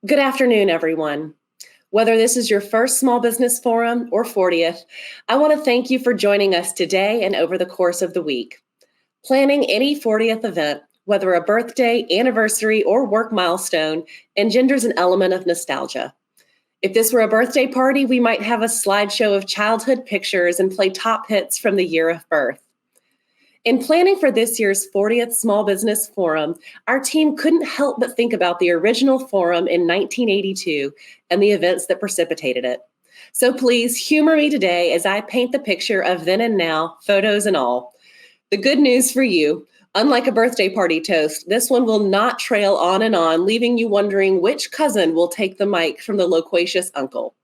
Good afternoon, everyone. Whether this is your first Small Business Forum or 40th, I want to thank you for joining us today and over the course of the week. Planning any 40th event, whether a birthday, anniversary, or work milestone, engenders an element of nostalgia. If this were a birthday party, we might have a slideshow of childhood pictures and play top hits from the year of birth. In planning for this year's 40th Small Business Forum, our team couldn't help but think about the original forum in 1982 and the events that precipitated it. So please humor me today as I paint the picture of then and now, photos and all. The good news for you, unlike a birthday party toast, this one will not trail on and on, leaving you wondering which cousin will take the mic from the loquacious uncle.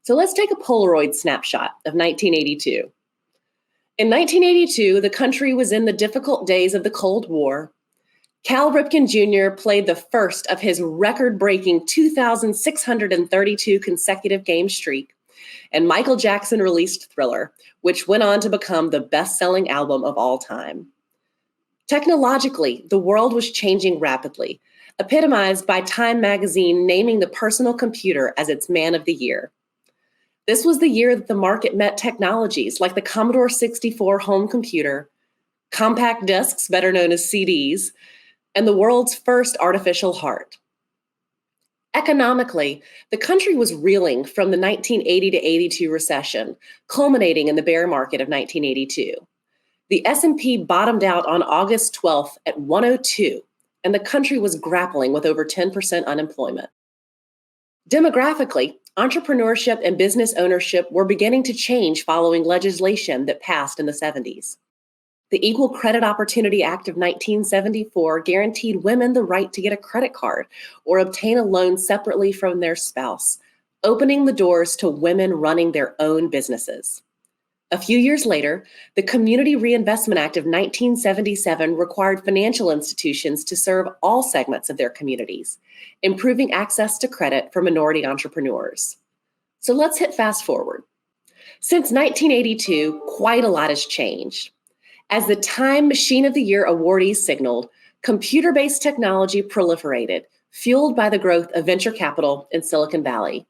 So let's take a Polaroid snapshot of 1982. In 1982, the country was in the difficult days of the Cold War. Cal Ripken Jr. played the first of his record-breaking 2,632 consecutive game streak, and Michael Jackson released Thriller, which went on to become the best-selling album of all time. Technologically, the world was changing rapidly, epitomized by Time magazine naming the personal computer as its man of the year. This was the year that the market met technologies like the Commodore 64 home computer, compact discs, better known as CDs, and the world's first artificial heart. Economically, the country was reeling from the 1980 to 82 recession, culminating in the bear market of 1982. The S&P bottomed out on August 12th at 102, and the country was grappling with over 10% unemployment. Demographically, entrepreneurship and business ownership were beginning to change following legislation that passed in the 70s. The Equal Credit Opportunity Act of 1974 guaranteed women the right to get a credit card or obtain a loan separately from their spouse, opening the doors to women running their own businesses. A few years later, the Community Reinvestment Act of 1977 required financial institutions to serve all segments of their communities, improving access to credit for minority entrepreneurs. So let's hit fast forward. Since 1982, quite a lot has changed. As the Time Machine of the Year awardees signaled, computer-based technology proliferated, fueled by the growth of venture capital in Silicon Valley.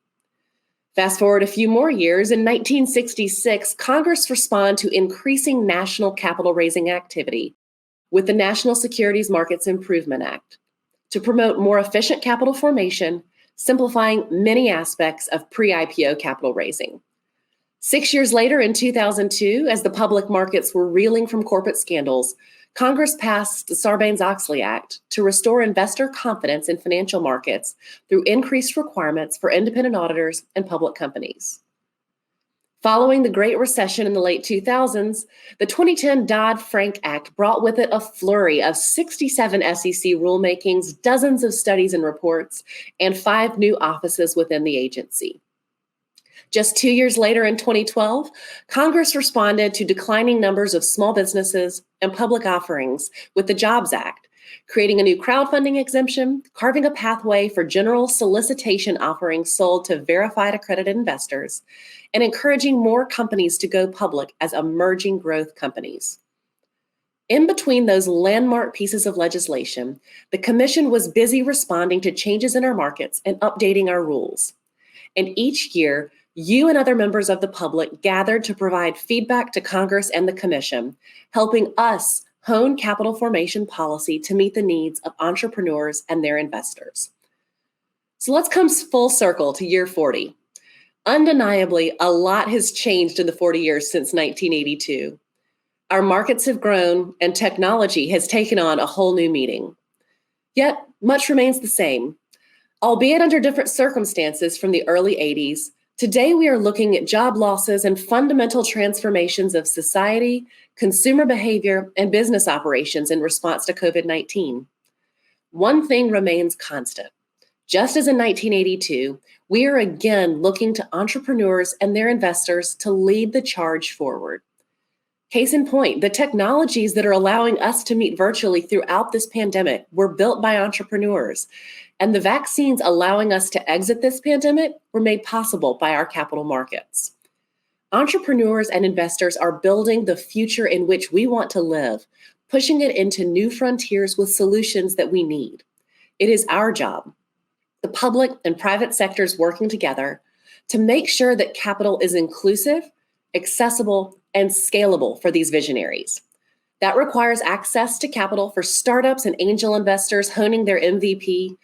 Fast forward a few more years, in 1966, Congress responded to increasing national capital raising activity with the National Securities Markets Improvement Act to promote more efficient capital formation, simplifying many aspects of pre-IPO capital raising. 6 years later, in 2002, as the public markets were reeling from corporate scandals, Congress passed the Sarbanes-Oxley Act to restore investor confidence in financial markets through increased requirements for independent auditors and public companies. Following the Great Recession in the late 2000s, the 2010 Dodd-Frank Act brought with it a flurry of 67 SEC rulemakings, dozens of studies and reports, and 5 new offices within the agency. Just 2 years later, in 2012, Congress responded to declining numbers of small businesses and public offerings with the Jobs Act, creating a new crowdfunding exemption, carving a pathway for general solicitation offerings sold to verified accredited investors, and encouraging more companies to go public as emerging growth companies. In between those landmark pieces of legislation, the Commission was busy responding to changes in our markets and updating our rules. And each year, you and other members of the public gathered to provide feedback to Congress and the Commission, helping us hone capital formation policy to meet the needs of entrepreneurs and their investors. So let's come full circle to year 40. Undeniably, a lot has changed in the 40 years since 1982. Our markets have grown and technology has taken on a whole new meaning. Yet, much remains the same. Albeit under different circumstances from the early 80s, today we are looking at job losses and fundamental transformations of society, consumer behavior, and business operations in response to COVID-19. One thing remains constant. Just as in 1982, we are again looking to entrepreneurs and their investors to lead the charge forward. Case in point, the technologies that are allowing us to meet virtually throughout this pandemic were built by entrepreneurs, and the vaccines allowing us to exit this pandemic were made possible by our capital markets. Entrepreneurs and investors are building the future in which we want to live, pushing it into new frontiers with solutions that we need. It is our job, the public and private sectors working together to make sure that capital is inclusive, accessible, and scalable for these visionaries. That requires access to capital for startups and angel investors honing their MVP,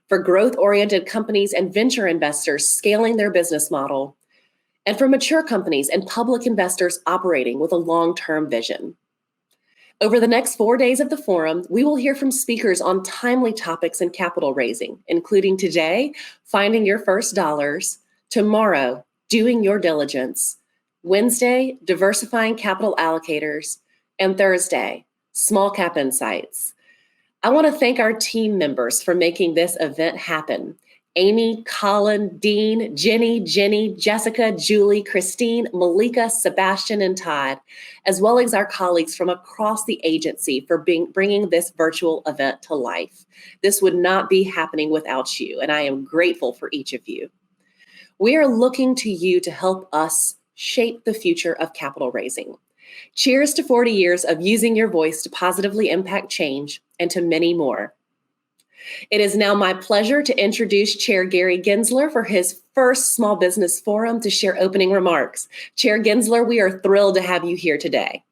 for growth-oriented companies and venture investors scaling their business model, and for mature companies and public investors operating with a long-term vision. Over the next 4 days of the forum, we will hear from speakers on timely topics in capital raising, including today, finding your first dollars, tomorrow, doing your diligence, Wednesday, diversifying capital allocators, and Thursday, small cap insights. I want to thank our team members for making this event happen. Amy, Colin, Dean, Jenny, Jessica, Julie, Christine, Malika, Sebastian, and Todd, as well as our colleagues from across the agency for bringing this virtual event to life. This would not be happening without you, and I am grateful for each of you. We are looking to you to help us shape the future of capital raising. Cheers to 40 years of using your voice to positively impact change, and to many more. It is now my pleasure to introduce Chair Gary Gensler for his first Small Business Forum to share opening remarks. Chair Gensler, we are thrilled to have you here today.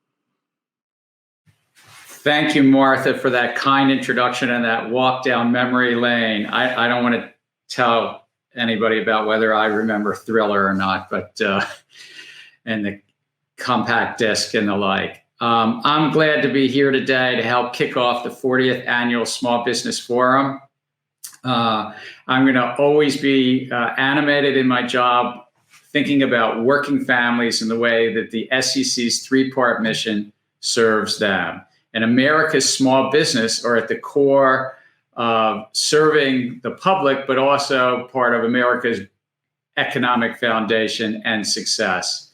Thank you, Martha, for that kind introduction and that walk down memory lane. I don't want to tell anybody about whether I remember Thriller or not, but and the compact disc and the like. I'm glad to be here today to help kick off the 40th Annual Small Business Forum. I'm going to always be animated in my job, thinking about working families and the way that the SEC's three-part mission serves them. And America's small business are at the core of serving the public, but also part of America's economic foundation and success.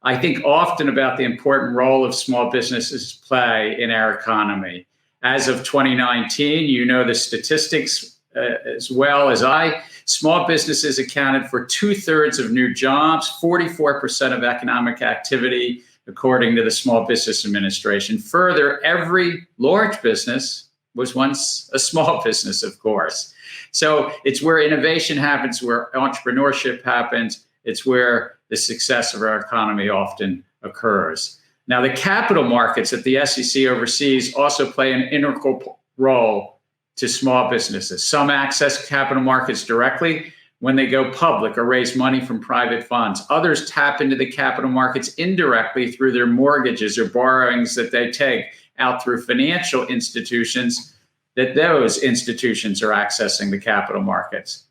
I think often about the important role of small businesses play in our economy. As of 2019, you know the statistics as well as I. Small businesses accounted for 2/3 of new jobs, 44% of economic activity, according to the Small Business Administration. Further, every large business was once a small business, of course. So it's where innovation happens, where entrepreneurship happens. It's where the success of our economy often occurs. Now, the capital markets that the SEC oversees also play an integral role to small businesses. Some access capital markets directly when they go public or raise money from private funds. Others tap into the capital markets indirectly through their mortgages or borrowings that they take out through financial institutions, that those institutions are accessing the capital markets.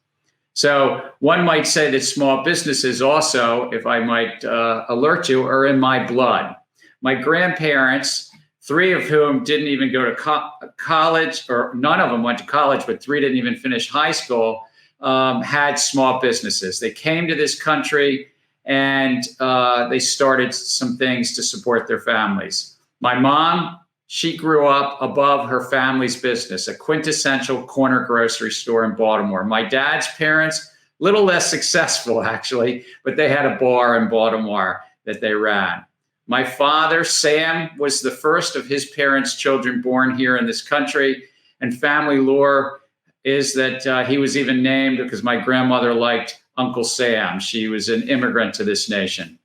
So one might say that small businesses also, if I might alert you, are in my blood. My grandparents, 3 of whom didn't even go to college, or none of them went to college, but 3 didn't even finish high school, had small businesses. They came to this country and they started some things to support their families. My mom, she grew up above her family's business, a quintessential corner grocery store in Baltimore. My dad's parents, a little less successful actually, but they had a bar in Baltimore that they ran. My father, Sam, was the first of his parents' children born here in this country. And family lore is that he was even named because my grandmother liked Uncle Sam. She was an immigrant to this nation.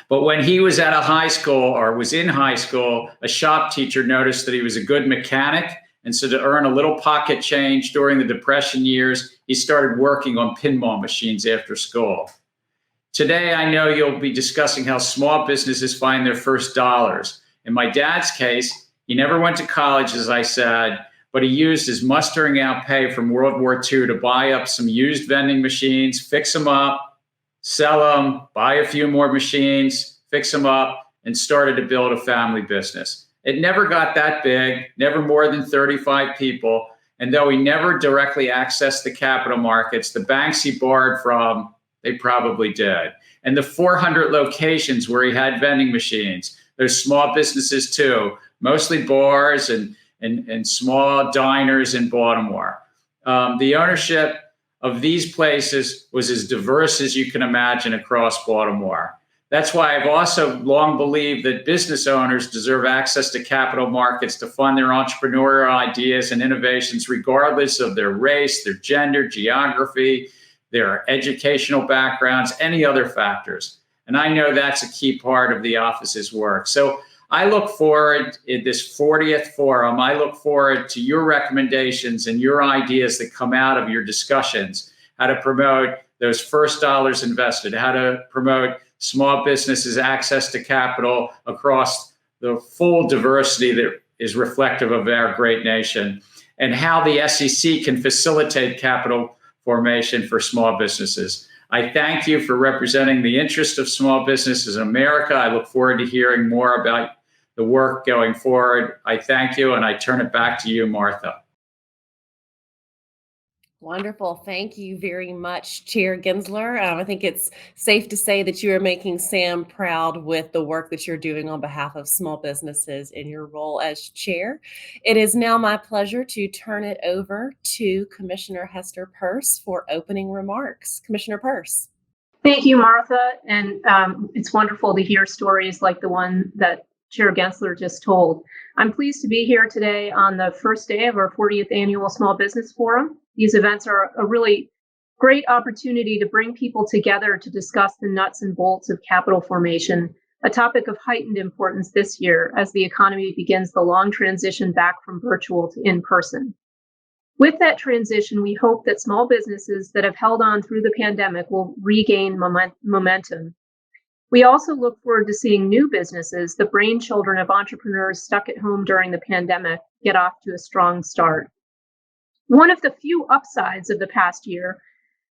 But when he was at a high school or was in high school, a shop teacher noticed that he was a good mechanic. And so to earn a little pocket change during the Depression years, he started working on pinball machines after school. Today, I know you'll be discussing how small businesses find their first dollars. In my dad's case, he never went to college, as I said, but he used his mustering out pay from World War II to buy up some used vending machines, fix them up, sell them, buy a few more machines, fix them up, and started to build a family business. It never got that big, never more than 35 people. And though he never directly accessed the capital markets, the banks he borrowed from, they probably did. And the 400 locations where he had vending machines, there's small businesses too, mostly bars and small diners in Baltimore. The ownership of these places was as diverse as you can imagine across Baltimore. That's why I've also long believed that business owners deserve access to capital markets to fund their entrepreneurial ideas and innovations, regardless of their race, their gender, geography, their educational backgrounds, any other factors. And I know that's a key part of the office's work. So I look forward in this 40th forum, I look forward to your recommendations and your ideas that come out of your discussions, how to promote those first dollars invested, how to promote small businesses' access to capital across the full diversity that is reflective of our great nation, and how the SEC can facilitate capital formation for small businesses. I thank you for representing the interest of small businesses in America. I look forward to hearing more about the work going forward. I thank you, and I turn it back to you, Martha. Wonderful. Thank you very much, Chair Gensler. I think it's safe to say that you are making Sam proud with the work that you're doing on behalf of small businesses in your role as chair. It is now my pleasure to turn it over to Commissioner Hester Peirce for opening remarks. Commissioner Peirce. Thank you, Martha. And it's wonderful to hear stories like the one that Chair Gensler just told. I'm pleased to be here today on the first day of our 40th Annual Small Business Forum. These events are a really great opportunity to bring people together to discuss the nuts and bolts of capital formation, a topic of heightened importance this year as the economy begins the long transition back from virtual to in-person. With that transition, we hope that small businesses that have held on through the pandemic will regain momentum. We also look forward to seeing new businesses, the brainchildren of entrepreneurs stuck at home during the pandemic, get off to a strong start. One of the few upsides of the past year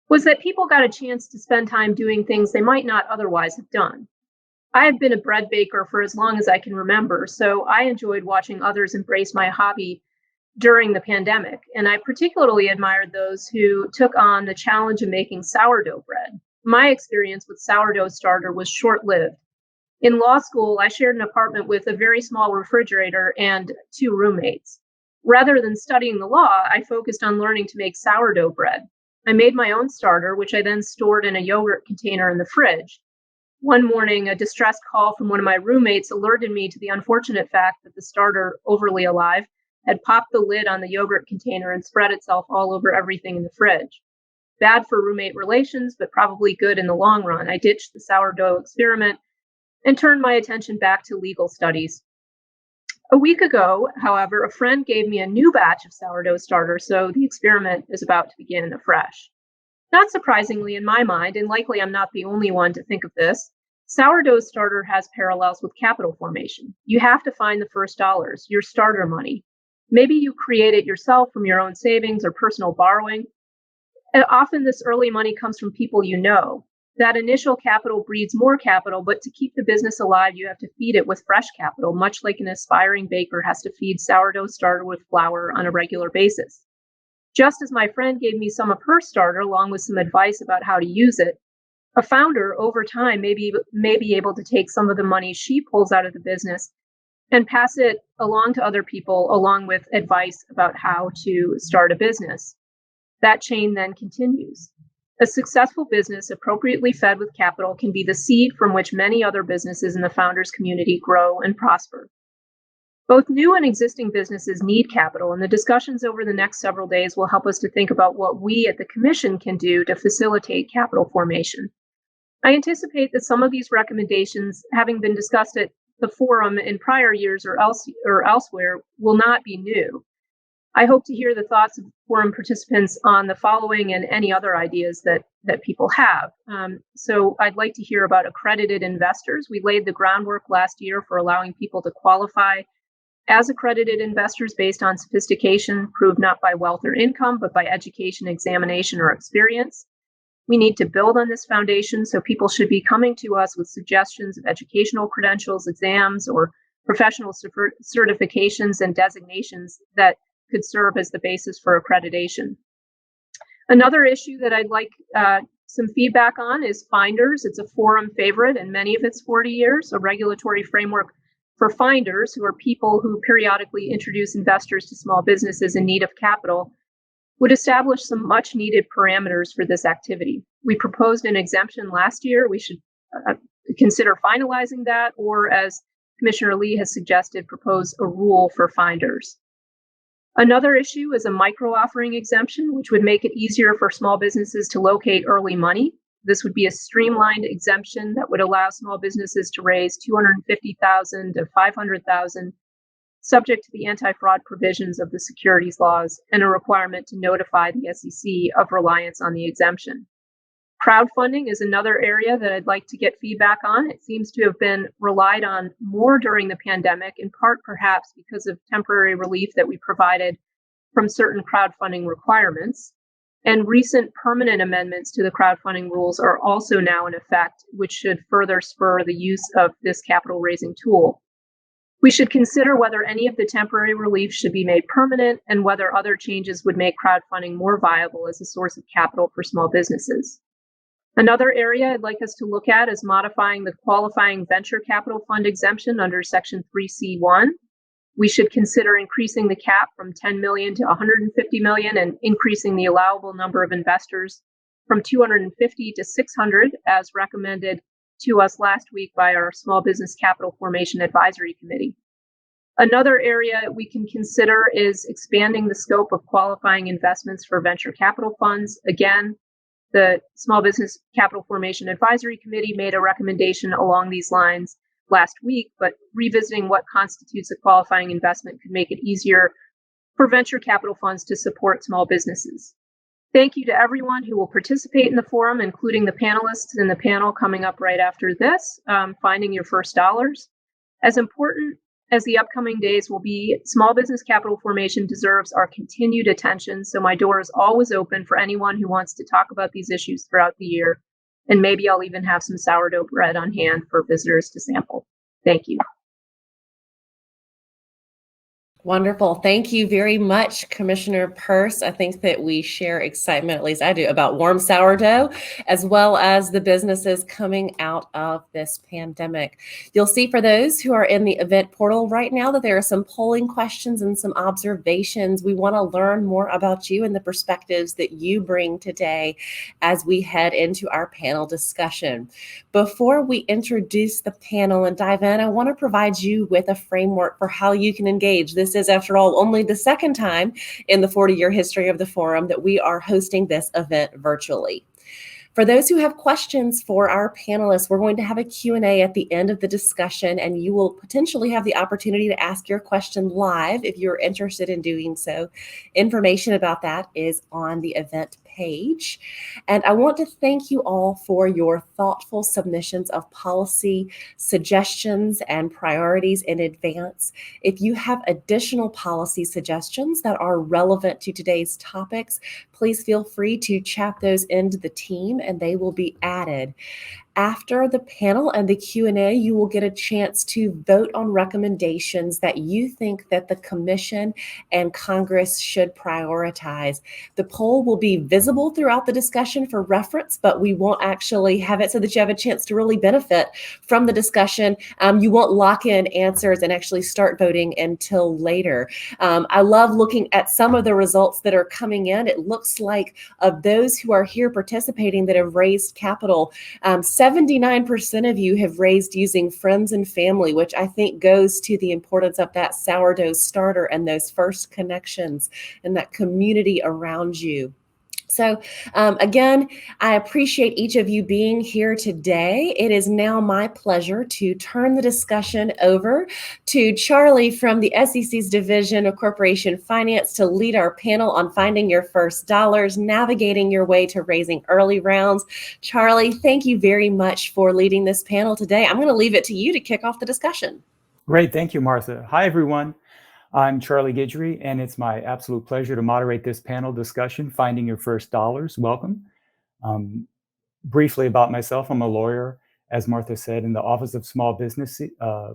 was that people got a chance to spend time doing things they might not otherwise have done. I have been a bread baker for as long as I can remember, so I enjoyed watching others embrace my hobby during the pandemic, and I particularly admired those who took on the challenge of making sourdough bread. My experience with sourdough starter was short-lived. In law school, I shared an apartment with a very small refrigerator and 2 roommates. Rather than studying the law, I focused on learning to make sourdough bread. I made my own starter, which I then stored in a yogurt container in the fridge. One morning, a distressed call from one of my roommates alerted me to the unfortunate fact that the starter, overly alive, had popped the lid on the yogurt container and spread itself all over everything in the fridge. Bad for roommate relations, but probably good in the long run. I ditched the sourdough experiment and turned my attention back to legal studies. A week ago, however, a friend gave me a new batch of sourdough starter, so the experiment is about to begin afresh. Not surprisingly in my mind, and likely I'm not the only one to think of this, sourdough starter has parallels with capital formation. You have to find the first dollars, your starter money. Maybe you create it yourself from your own savings or personal borrowing. And often this early money comes from people you know. That initial capital breeds more capital, but to keep the business alive, you have to feed it with fresh capital, much like an aspiring baker has to feed sourdough starter with flour on a regular basis. Just as my friend gave me some of her starter, along with some advice about how to use it, a founder over time may be able to take some of the money she pulls out of the business and pass it along to other people, along with advice about how to start a business. That chain then continues. A successful business appropriately fed with capital can be the seed from which many other businesses in the founders community grow and prosper. Both new and existing businesses need capital, and the discussions over the next several days will help us to think about what we at the Commission can do to facilitate capital formation. I anticipate that some of these recommendations, having been discussed at the forum in prior years or elsewhere, will not be new. I hope to hear the thoughts of forum participants on the following and any other ideas that people have. So I'd like to hear about accredited investors. We laid the groundwork last year for allowing people to qualify as accredited investors based on sophistication, proved not by wealth or income, but by education, examination, or experience. We need to build on this foundation, so people should be coming to us with suggestions of educational credentials, exams, or professional certifications and designations that could serve as the basis for accreditation. Another issue that I'd like some feedback on is Finders. It's a forum favorite in many of its 40 years, a regulatory framework for finders, who are people who periodically introduce investors to small businesses in need of capital, would establish some much needed parameters for this activity. We proposed an exemption last year. We should consider finalizing that, or as Commissioner Lee has suggested, propose a rule for finders. Another issue is a micro offering exemption, which would make it easier for small businesses to locate early money. This would be a streamlined exemption that would allow small businesses to raise $250,000 to $500,000, subject to the anti-fraud provisions of the securities laws and a requirement to notify the SEC of reliance on the exemption. Crowdfunding is another area that I'd like to get feedback on. It seems to have been relied on more during the pandemic, in part perhaps because of temporary relief that we provided from certain crowdfunding requirements. And recent permanent amendments to the crowdfunding rules are also now in effect, which should further spur the use of this capital raising tool. We should consider whether any of the temporary relief should be made permanent and whether other changes would make crowdfunding more viable as a source of capital for small businesses. Another area I'd like us to look at is modifying the qualifying venture capital fund exemption under Section 3C1. We should consider increasing the cap from 10 million to 150 million and increasing the allowable number of investors from 250 to 600 as recommended to us last week by our Small Business Capital Formation Advisory Committee. Another area we can consider is expanding the scope of qualifying investments for venture capital funds. Again, the Small Business Capital Formation Advisory Committee made a recommendation along these lines last week, but revisiting what constitutes a qualifying investment could make it easier for venture capital funds to support small businesses. Thank you to everyone who will participate in the forum, including the panelists in the panel coming up right after this, Finding Your First Dollars. As important as the upcoming days will be, small business capital formation deserves our continued attention, so my door is always open for anyone who wants to talk about these issues throughout the year, and maybe I'll even have some sourdough bread on hand for visitors to sample. Thank you. Wonderful. Thank you very much, Commissioner Peirce. I think that we share excitement, at least I do, about warm sourdough, as well as the businesses coming out of this pandemic. You'll see for those who are in the event portal right now that there are some polling questions and some observations. We want to learn more about you and the perspectives that you bring today as we head into our panel discussion. Before we introduce the panel and dive in, I want to provide you with a framework for how you can engage. This is, after all, only the second time in the 40-year history of the forum that we are hosting this event virtually. For those who have questions for our panelists, we're going to have a Q&A at the end of the discussion, and you will potentially have the opportunity to ask your question live if you're interested in doing so. Information about that is on the event page. And I want to thank you all for your thoughtful submissions of policy suggestions and priorities in advance. If you have additional policy suggestions that are relevant to today's topics, please feel free to chat those into the team and they will be added. After the panel and the Q&A, you will get a chance to vote on recommendations that you think that the Commission and Congress should prioritize. The poll will be visible throughout the discussion for reference, but we won't actually have it so that you have a chance to really benefit from the discussion. You won't lock in answers and actually start voting until later. I love looking at some of the results that are coming in. It looks like of those who are here participating that have raised capital, 79% of you have raised using friends and family, which I think goes to the importance of that sourdough starter and those first connections and that community around you. So again, I appreciate each of you being here today. It is now my pleasure to turn the discussion over to Charlie from the SEC's Division of Corporation Finance to lead our panel on finding your first dollars, navigating your way to raising early rounds. Charlie, thank you very much for leading this panel today. I'm going to leave it to you to kick off the discussion. Great. Thank you, Martha. Hi, everyone. I'm Charlie Guidry, and it's my absolute pleasure to moderate this panel discussion, Finding Your First Dollars. Welcome. Briefly about myself, I'm a lawyer, as Martha said, in the Office of Small Business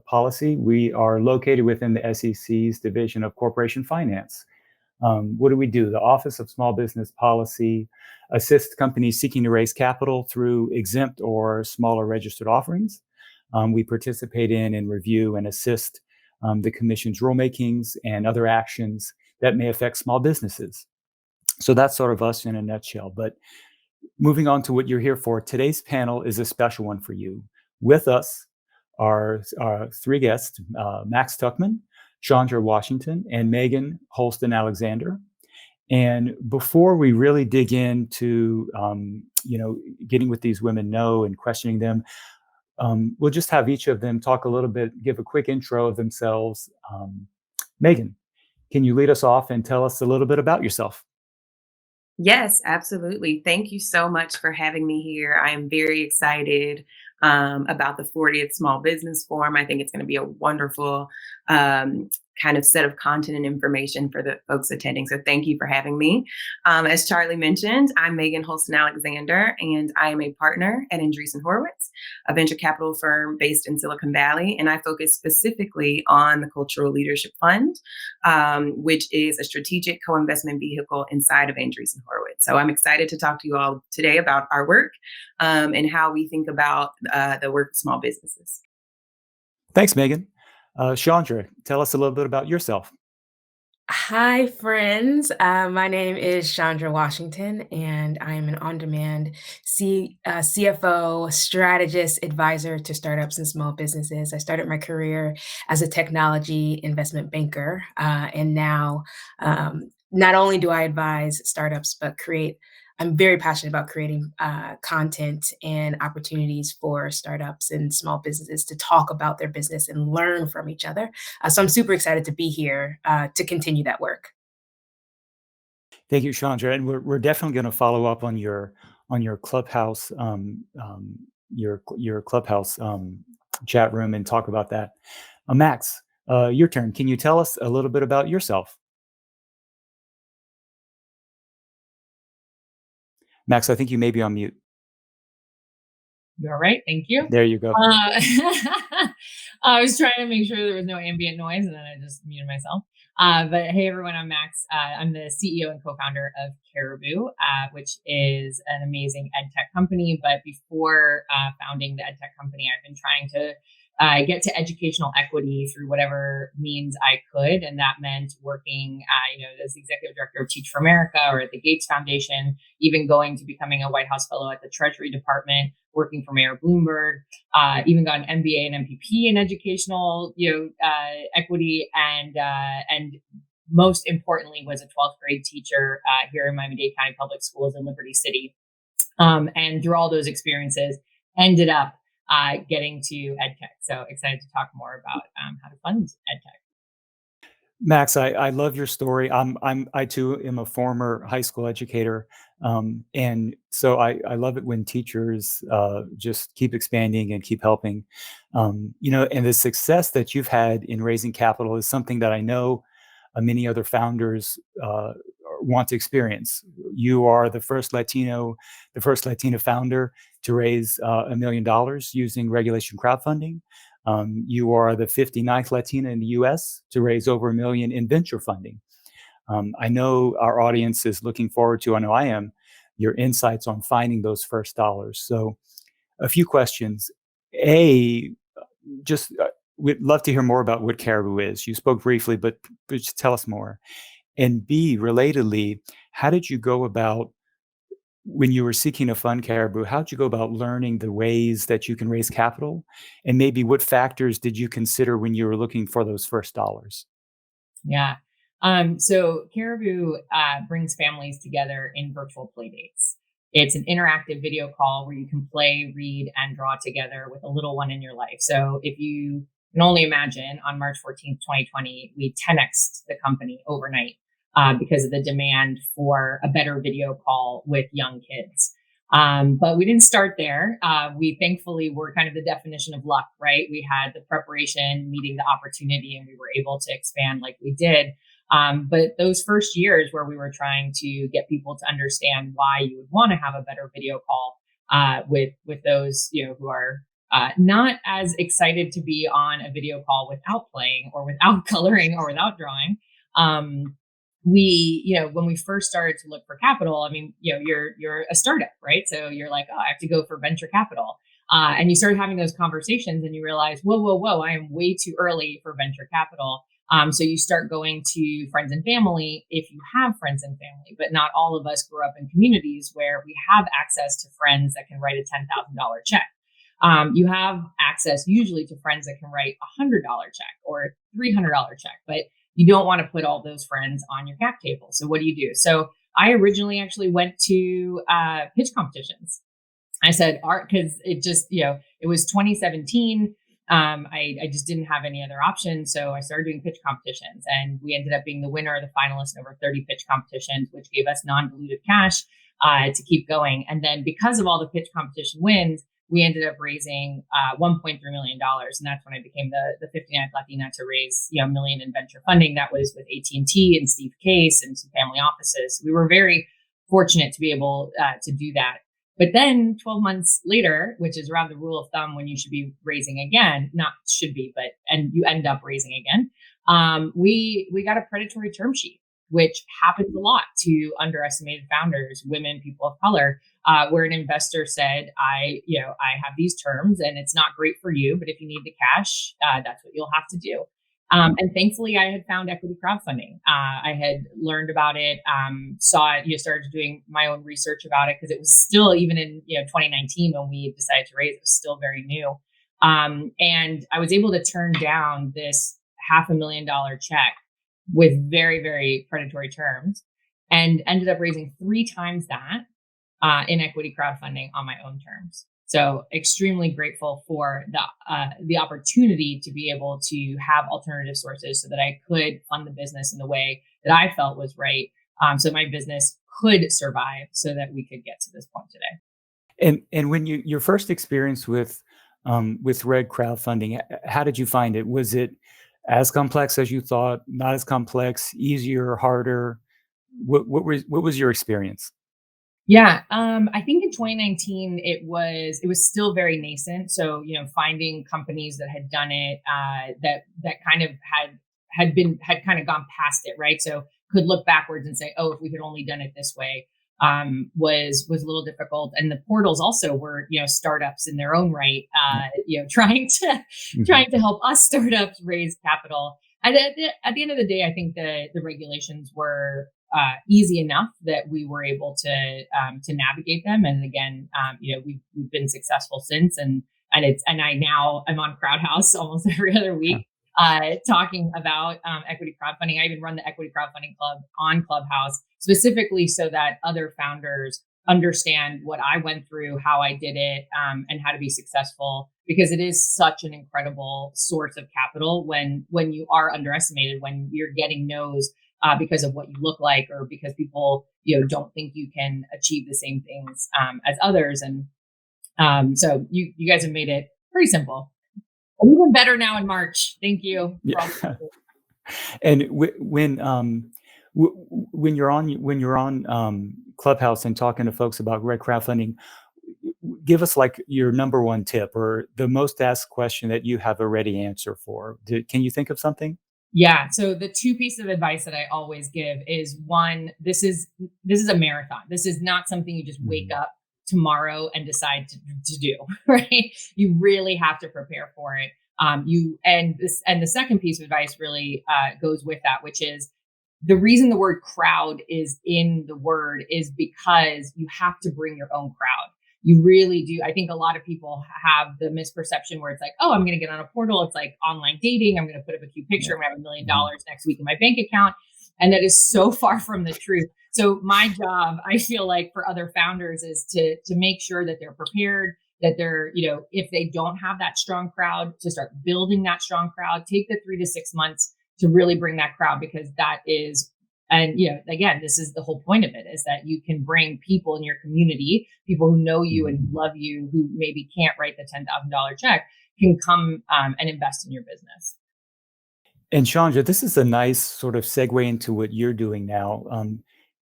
Policy. We are located within the SEC's Division of Corporation Finance. What do? The Office of Small Business Policy assists companies seeking to raise capital through exempt or smaller registered offerings. We participate in and review and assist the Commission's rulemakings and other actions that may affect small businesses. So that's sort of us in a nutshell. But moving on to what you're here for, today's panel is a special one for you. With us are three guests, Max Tuckman, Chandra Washington, and Megan Holston Alexander. And before we really dig into, getting with these women and questioning them, we'll just have each of them talk a little bit, give a quick intro of themselves. Megan, can you lead us off and tell us a little bit about yourself? Yes, absolutely. Thank you so much for having me here. I am very excited about the 40th Small Business Forum. I think it's going to be a wonderful kind of set of content and information for the folks attending. So thank you for having me. As Charlie mentioned, I'm Megan Holston Alexander, and I am a partner at Andreessen Horowitz, a venture capital firm based in Silicon Valley. And I focus specifically on the Cultural Leadership Fund, which is a strategic co-investment vehicle inside of Andreessen Horowitz. So I'm excited to talk to you all today about our work and how we think about the work of small businesses. Thanks, Megan. Chandra, tell us a little bit about yourself. Hi, friends. My name is Chandra Washington, and I am an on-demand CFO, strategist, advisor to startups and small businesses. I started my career as a technology investment banker, and now not only do I advise startups, but I'm very passionate about creating content and opportunities for startups and small businesses to talk about their business and learn from each other. So I'm super excited to be here to continue that work. Thank you, Chandra. And we're definitely going to follow up on your Clubhouse your Clubhouse chat room and talk about that. Max, your turn. Can you tell us a little bit about yourself? Max, I think you may be on mute. You all right? Thank you. There you go. I was trying to make sure there was no ambient noise, and then I just muted myself. But hey, everyone, I'm Max. I'm the CEO and co-founder of Caribou, which is an amazing ed tech company. But before founding the ed tech company, I've been trying to get to educational equity through whatever means I could. And that meant working, as the executive director of Teach for America or at the Gates Foundation, even going to becoming a White House fellow at the Treasury Department, working for Mayor Bloomberg, even got an MBA and MPP in educational, equity, and most importantly was a 12th grade teacher here in Miami-Dade County Public Schools in Liberty City. And through all those experiences, ended up getting to EdTech. So excited to talk more about how to fund EdTech. Max, I love your story. I too am a former high school educator, and so I love it when teachers just keep expanding and keep helping. And the success that you've had in raising capital is something that I know many other founders want to experience. You are the first Latina founder to raise $1 million using regulation crowdfunding. You are the 59th Latina in the US to raise over $1 million in venture funding. I know our audience is looking forward to, I know I am, your insights on finding those first dollars. So a few questions. We'd love to hear more about what Caribou is. You spoke briefly, but just tell us more. And B, relatedly, how did you go about, when you were seeking to fund Caribou, how did you go about learning the ways that you can raise capital? And maybe what factors did you consider when you were looking for those first dollars? Yeah. So Caribou brings families together in virtual play dates. It's an interactive video call where you can play, read, and draw together with a little one in your life. So if you can only imagine, on March 14th, 2020, we 10x'd the company overnight because of the demand for a better video call with young kids. But we didn't start there. We thankfully were kind of the definition of luck, right? We had the preparation meeting the opportunity, and we were able to expand like we did. But those first years where we were trying to get people to understand why you would want to have a better video call with those who are not as excited to be on a video call without playing or without coloring or without drawing. When we first started to look for capital, you're a startup, right? So you're like, oh, I have to go for venture capital. And you start having those conversations and you realize, whoa, I am way too early for venture capital. So you start going to friends and family if you have friends and family, but not all of us grew up in communities where we have access to friends that can write a $10,000 check. you have access usually to friends that can write $100 check or a $300 check, but you don't want to put all those friends on your cap table. So what do you do? So I originally actually went to pitch competitions. I said art because it just, it was 2017. I just didn't have any other options. So I started doing pitch competitions, and we ended up being the winner or the finalist in over 30 pitch competitions, which gave us non-dilutive cash to keep going. And then because of all the pitch competition wins, we ended up raising $1.3 million. And that's when I became the 59th Latina to raise $1 million in venture funding. That was with AT&T and Steve Case and some family offices. We were very fortunate to be able to do that. But then 12 months later, which is around the rule of thumb when you should be raising again, not should be, and you end up raising again, we got a predatory term sheet, which happens a lot to underestimated founders, women, people of color, where an investor said, I have these terms and it's not great for you, but if you need the cash, that's what you'll have to do. And thankfully, I had found equity crowdfunding. I had learned about it, saw it, started doing my own research about it because it was still, even in 2019 when we decided to raise, it was still very new. And I was able to turn down this $500,000 check with very, very predatory terms, and ended up raising 3 times that in equity crowdfunding on my own terms. So extremely grateful for the opportunity to be able to have alternative sources so that I could fund the business in the way that I felt was right, so my business could survive so that we could get to this point today. And when your first experience with Red crowdfunding, how did you find it? Was it as complex as you thought? Not as complex? Easier? Harder? What was your experience? Yeah, I think in 2019 it was still very nascent. So finding companies that had done it, that kind of had kind of gone past it, right? So could look backwards and say, oh, if we had only done it this way, was a little difficult. And the portals also were startups in their own right, trying to help us startups raise capital. And at the end of the day, I think the regulations were easy enough that we were able to navigate them. And again, we've been successful since. And I'm on Crowdhouse almost every other week, talking about equity crowdfunding. I even run the Equity Crowdfunding Club on Clubhouse specifically so that other founders understand what I went through, how I did it, and how to be successful. Because it is such an incredible source of capital when you are underestimated, when you're getting no's. Because of what you look like, or because people, don't think you can achieve the same things as others. And so you guys have made it pretty simple. Even better now in March. Thank you. Yeah. And when you're on Clubhouse and talking to folks about Red crowdfunding, give us like your number one tip or the most asked question that you have a ready answer for. Can you think of something? Yeah. So the 2 pieces of advice that I always give is, one, this is a marathon. This is not something you just wake up tomorrow and decide to do, right? You really have to prepare for it. And the second piece of advice really goes with that, which is the reason the word crowd is in the word is because you have to bring your own crowd. You really do. I think a lot of people have the misperception where it's like, oh, I'm going to get on a portal. It's like online dating. I'm going to put up a cute picture. I'm going to have $1 million next week in my bank account. And that is so far from the truth. So my job, I feel like, for other founders is to make sure that they're prepared, that they're, if they don't have that strong crowd, to start building that strong crowd. Take the 3 to 6 months to really bring that crowd, because that is, and, again, this is the whole point of it, is that you can bring people in your community, people who know you and love you, who maybe can't write the $10,000 check, can come and invest in your business. And Chandra, this is a nice sort of segue into what you're doing now,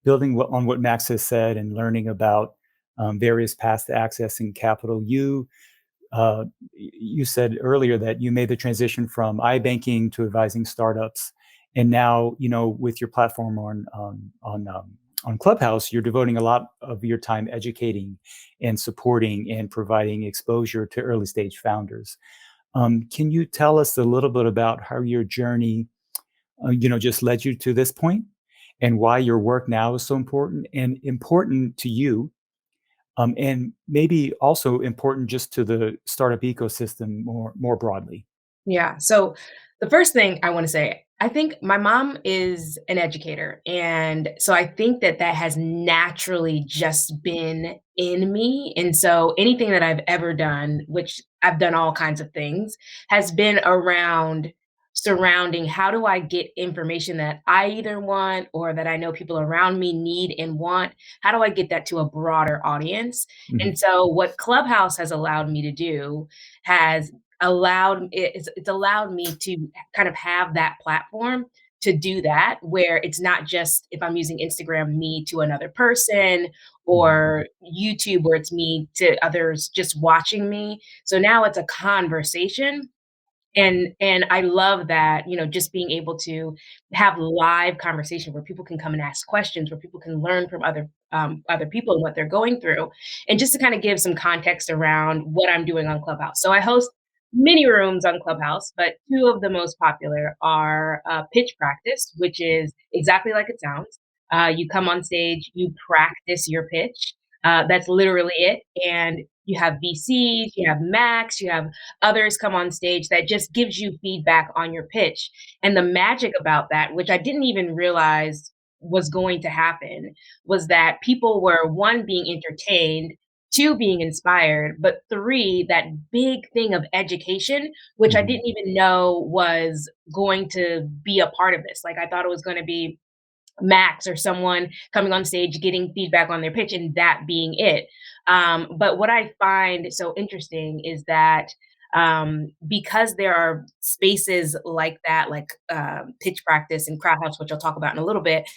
building on what Max has said and learning about various paths to accessing capital. You said earlier that you made the transition from iBanking to advising startups. And now, with your platform on Clubhouse, you're devoting a lot of your time educating and supporting and providing exposure to early stage founders. Can you tell us a little bit about how your journey, just led you to this point, and why your work now is so important to you and maybe also important just to the startup ecosystem more broadly? Yeah. So the first thing I want to say, I think my mom is an educator. And so I think that that has naturally just been in me. And so anything that I've ever done, which I've done all kinds of things, has been around surrounding how do I get information that I either want or that I know people around me need and want? How do I get that to a broader audience? Mhm. And so what Clubhouse has allowed me to do has it's allowed me to kind of have that platform to do that, where it's not just if I'm using Instagram, me to another person, Mhm. or YouTube where it's me to others just watching me. So now it's a conversation, and I love that, just being able to have live conversation where people can come and ask questions, where people can learn from other people and what they're going through. And just to kind of give some context around what I'm doing on Clubhouse. So I host many rooms on Clubhouse, but two of the most popular are Pitch Practice, which is exactly like it sounds. You come on stage, you practice your pitch. That's literally it. And you have VCs, you have Max, you have others come on stage that just gives you feedback on your pitch. And the magic about that, which I didn't even realize was going to happen, was that people were, one, being entertained, two, being inspired, but three, that big thing of education, which I Mhm. didn't even know was going to be a part of this. Like, I thought it was going to be Max or someone coming on stage getting feedback on their pitch and that being it. But what I find so interesting is that because there are spaces like that, like Pitch Practice and Crowd House, which I'll talk about in a little bit,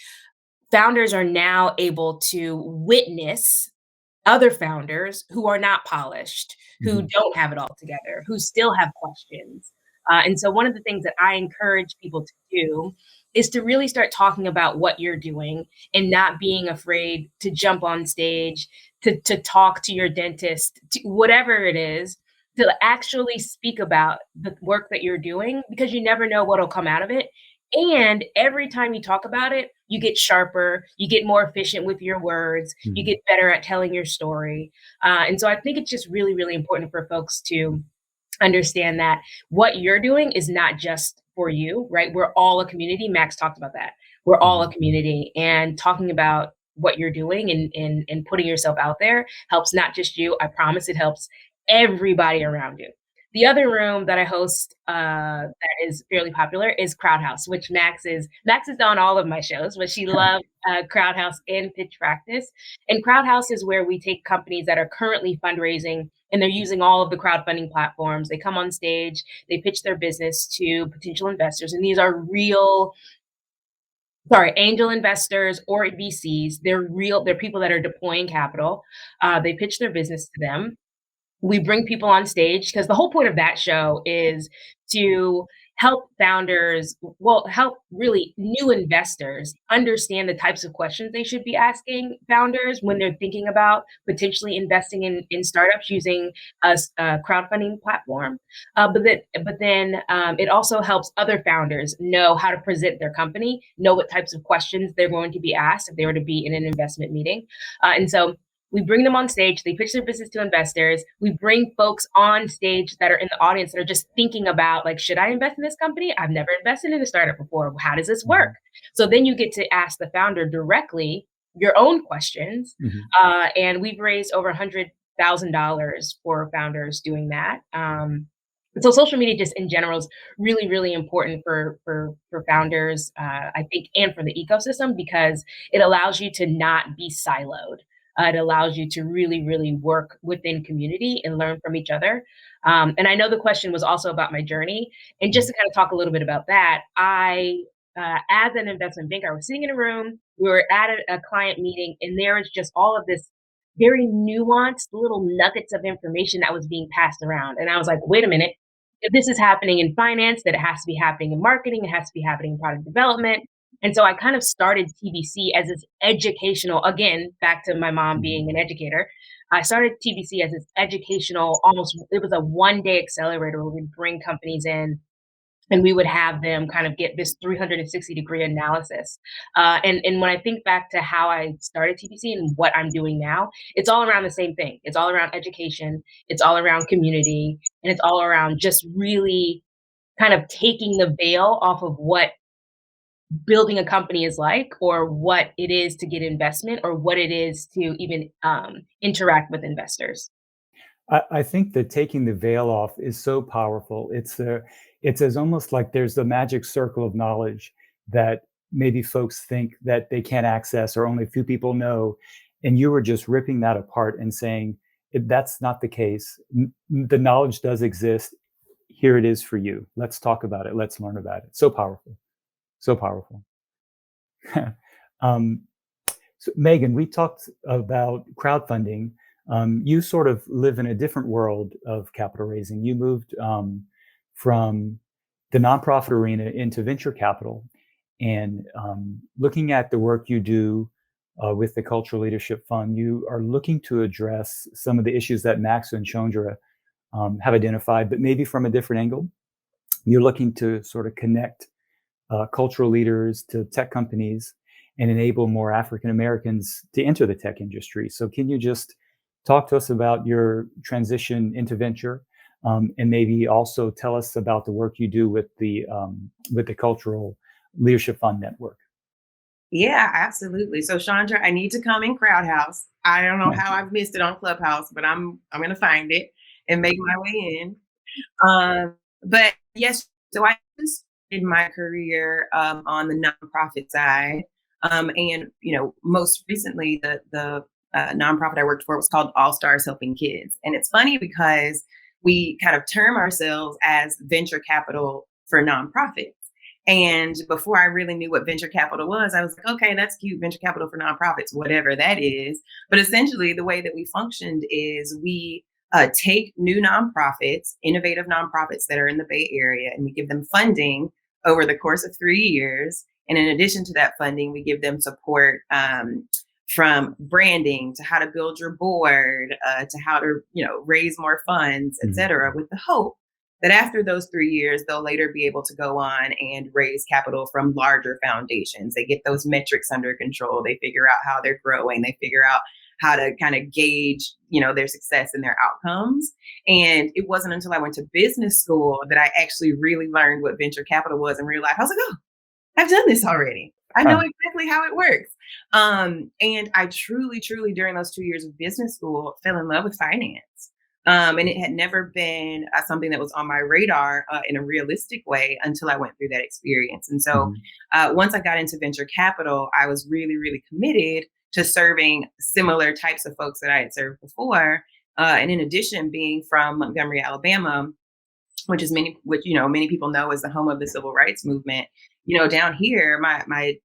founders are now able to witness other founders who are not polished, who Mhm. don't have it all together, who still have questions. And so, one of the things that I encourage people to do is to really start talking about what you're doing and not being afraid to jump on stage, to talk to your dentist, to whatever it is, to actually speak about the work that you're doing, because you never know what'll come out of it. And every time you talk about it, you get sharper, you get more efficient with your words, you Mhm. get better at telling your story. And so I think it's just really, really important for folks to understand that what you're doing is not just for you, right? We're all a community. Max talked about that. We're all a Mhm. community, and talking about what you're doing and putting yourself out there helps not just you. I promise it helps everybody around you. The other room that I host that is fairly popular is Crowd House, which Max is on all of my shows, but she loves Crowd House and Pitch Practice. And Crowd House is where we take companies that are currently fundraising and they're using all of the crowdfunding platforms. They come on stage, they pitch their business to potential investors, and these are angel investors or VCs. They're people that are deploying capital. They pitch their business to them. We bring people on stage because the whole point of that show is to help really new investors understand the types of questions they should be asking founders when they're thinking about potentially investing in startups using a crowdfunding platform. But then it also helps other founders know how to present their company, know what types of questions they're going to be asked if they were to be in an investment meeting. And so we bring them on stage, they pitch their business to investors. We bring folks on stage that are in the audience that are just thinking about, like, should I invest in this company? I've never invested in a startup before. How does this work? Mhm. So then you get to ask the founder directly your own questions. Mhm. And we've raised over $100,000 for founders doing that. So social media just in general is really, really important for founders, I think, and for the ecosystem, because it allows you to not be siloed. It allows you to really, really work within community and learn from each other. And I know the question was also about my journey. And just Mhm. to kind of talk a little bit about that, as an investment banker, I was sitting in a room, we were at a client meeting, and there was just all of this very nuanced little nuggets of information that was being passed around. And I was like, wait a minute, if this is happening in finance, that it has to be happening in marketing, it has to be happening in product development. And so I kind of started TBC as this educational, again, back to my mom Mhm. being an educator. I started TBC as this educational, it was a 1-day accelerator where we'd bring companies in and we would have them kind of get this 360-degree analysis. And when I think back to how I started TPC and what I'm doing now, it's all around the same thing. It's all around education, it's all around community, and it's all around just really kind of taking the veil off of what building a company is like, or what it is to get investment, or what it is to even interact with investors. I think that taking the veil off is so powerful. It's as almost like there's the magic circle of knowledge that maybe folks think that they can't access or only a few people know. And you were just ripping that apart and saying, that's not the case. The knowledge does exist. Here it is for you. Let's talk about it. Let's learn about it. So powerful. So powerful. So Megan, we talked about crowdfunding. You sort of live in a different world of capital raising. You moved from the nonprofit arena into venture capital, and looking at the work you do with the Cultural Leadership Fund, you are looking to address some of the issues that Max and Chandra have identified, but maybe from a different angle. You're looking to sort of connect cultural leaders to tech companies and enable more African Americans to enter the tech industry. So can you just talk to us about your transition into venture, and maybe also tell us about the work you do with the Cultural Leadership Fund Network? Yeah, absolutely. So Chandra, I need to come in Crowd House. I don't know how I've missed it on Clubhouse, but I'm going to find it and make my way in. But yes, so I started my career on the nonprofit side, and most recently the nonprofit I worked for was called All Stars Helping Kids, and it's funny because we kind of term ourselves as venture capital for nonprofits. And before I really knew what venture capital was, I was like, okay, that's cute, venture capital for nonprofits, whatever that is. But essentially, the way that we functioned is we take new nonprofits, innovative nonprofits that are in the Bay Area, and we give them funding over the course of 3 years. And in addition to that funding, we give them support from branding to how to build your board, to how to raise more funds, et cetera, with the hope that after those 3 years, they'll later be able to go on and raise capital from larger foundations. They get those metrics under control. They figure out how they're growing. They figure out how to kind of gauge, their success and their outcomes. And it wasn't until I went to business school that I actually really learned what venture capital was in real life. I was like, oh, I've done this already. I know exactly how it works. And I truly, truly, during those 2 years of business school, fell in love with finance. And it had never been something that was on my radar in a realistic way until I went through that experience. And so once I got into venture capital, I was really, really committed to serving similar types of folks that I had served before. And in addition, being from Montgomery, Alabama, which many people know as the home of the civil rights movement. Down here, my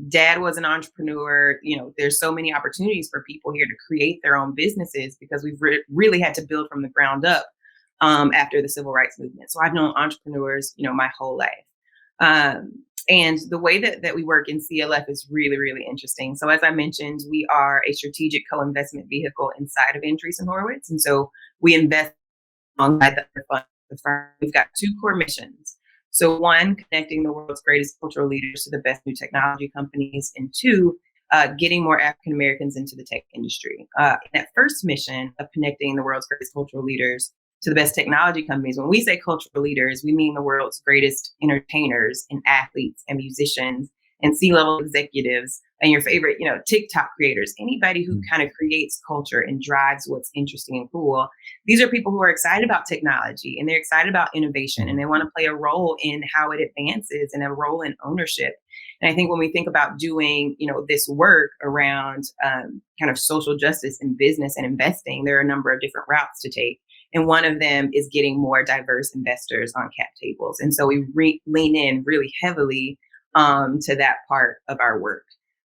dad was an entrepreneur. There's so many opportunities for people here to create their own businesses because we've really had to build from the ground up after the civil rights movement. So I've known entrepreneurs, my whole life. And the way that we work in CLF is really, really interesting. So as I mentioned, we are a strategic co-investment vehicle inside of Andreessen Horowitz. And so we invest alongside the firm. We've got two core missions. So one, connecting the world's greatest cultural leaders to the best new technology companies, and two, getting more African Americans into the tech industry. And that first mission of connecting the world's greatest cultural leaders to the best technology companies, when we say cultural leaders, we mean the world's greatest entertainers and athletes and musicians and C-level executives and your favorite, TikTok creators, anybody who kind of creates culture and drives what's interesting and cool. These are people who are excited about technology and they're excited about innovation and they want to play a role in how it advances and a role in ownership. And I think when we think about doing, this work around kind of social justice in business and investing, there are a number of different routes to take. And one of them is getting more diverse investors on cap tables. And so we lean in really heavily to that part of our work.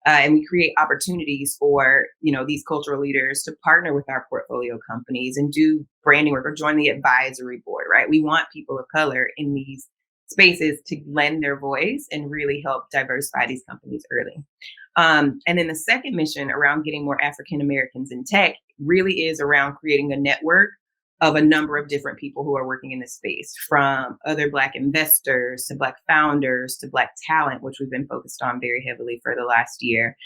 And we create opportunities for, these cultural leaders to partner with our portfolio companies and do branding work or join the advisory board, right? We want people of color in these spaces to lend their voice and really help diversify these companies early. And then the second mission around getting more African Americans in tech really is around creating a network of a number of different people who are working in this space, from other Black investors to Black founders to Black talent, which we've been focused on very heavily for the last year.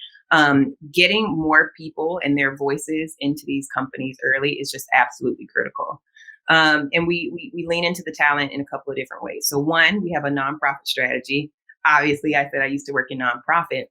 Getting more people and their voices into these companies early is just absolutely critical. And we lean into the talent in a couple of different ways. So one, we have a nonprofit strategy. Obviously, I said I used to work in nonprofit,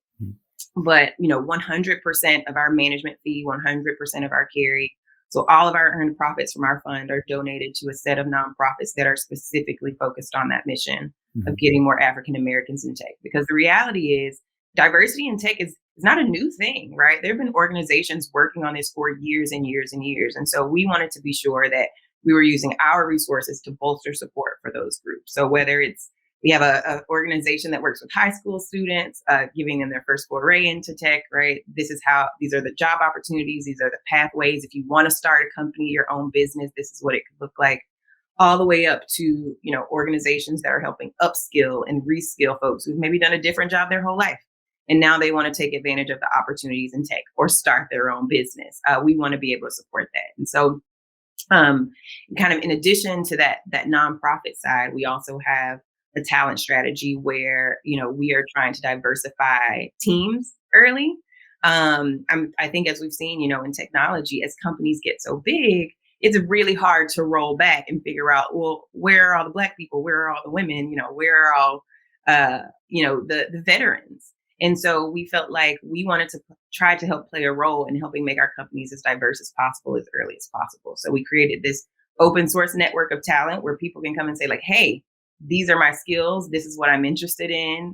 but 100% of our management fee, 100% of our carry, so all of our earned profits from our fund are donated to a set of nonprofits that are specifically focused on that mission of getting more African Americans in tech. Because the reality is, diversity in tech is not a new thing, right? There have been organizations working on this for years and years and years. And so we wanted to be sure that we were using our resources to bolster support for those groups. So whether it's, we have a organization that works with high school students, giving them their first foray into tech, right? These are the job opportunities. These are the pathways. If you want to start a company, your own business, this is what it could look like, all the way up to, organizations that are helping upskill and reskill folks who've maybe done a different job their whole life. And now they want to take advantage of the opportunities in tech or start their own business. We want to be able to support that. And so kind of in addition to that nonprofit side, we also have a talent strategy where, we are trying to diversify teams early. I think as we've seen, in technology, as companies get so big, it's really hard to roll back and figure out, well, where are all the Black people? Where are all the women? Where are all, the veterans? And so we felt like we wanted to try to help play a role in helping make our companies as diverse as possible, as early as possible. So we created this open source network of talent where people can come and say like, hey, these are my skills. This is what I'm interested in.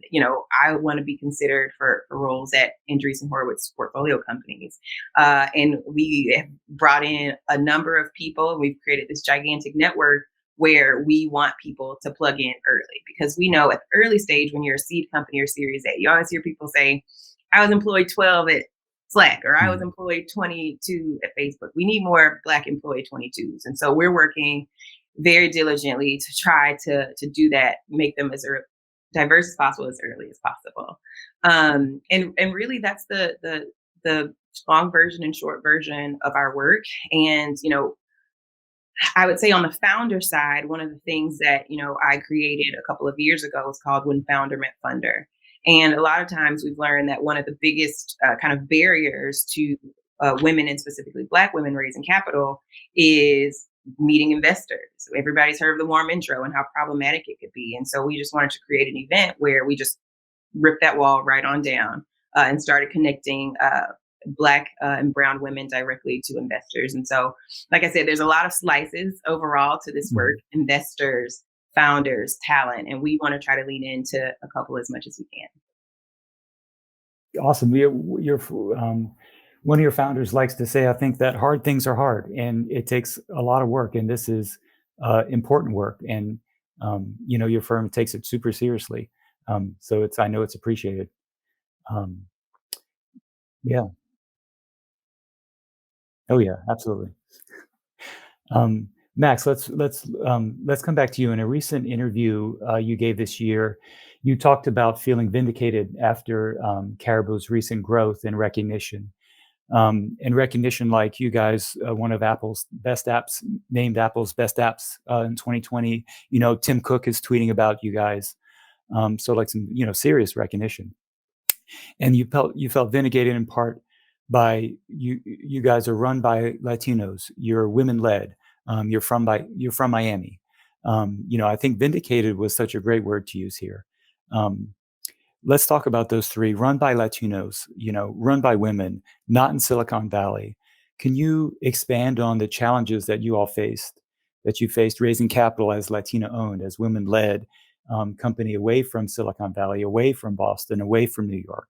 I want to be considered for roles at Andreessen Horowitz portfolio companies. And we have brought in a number of people. We've created this gigantic network where we want people to plug in early, because we know at the early stage, when you're a seed company or Series A, you always hear people say, I was employed 12 at Slack, or I was employed 22 at Facebook. We need more Black employee 22s. And so we're working very diligently to try to do that, make them as diverse as possible, as early as possible. And really that's the long version and short version of our work. And, I would say on the founder side, one of the things that, I created a couple of years ago was called When Founder Met Funder. And a lot of times we've learned that one of the biggest kind of barriers to women, and specifically Black women, raising capital is meeting investors. So everybody's heard of the warm intro and how problematic it could be. And so we just wanted to create an event where we just ripped that wall right on down and started connecting Black and brown women directly to investors. And so, like I said, there's a lot of slices overall to this work: investors, founders, talent, and we want to try to lean into a couple as much as we can. Awesome. One of your founders likes to say, I think that hard things are hard and it takes a lot of work. And this is important work. And, your firm takes it super seriously. So I know it's appreciated. Yeah. Oh yeah, absolutely. Max, let's come back to you. In a recent interview you gave this year, you talked about feeling vindicated after Caribou's recent growth and recognition. And recognition, like you guys, one of Apple's best apps, named Apple's best apps in 2020. Tim Cook is tweeting about you guys. So like some, serious recognition. And you felt vindicated in part by you guys are run by Latinos. You're women led. You're from Miami. I think vindicated was such a great word to use here. Let's talk about those three: run by Latinos, run by women, not in Silicon Valley. Can you expand on the challenges that you faced raising capital as Latino owned, as women led company away from Silicon Valley, away from Boston, away from New York?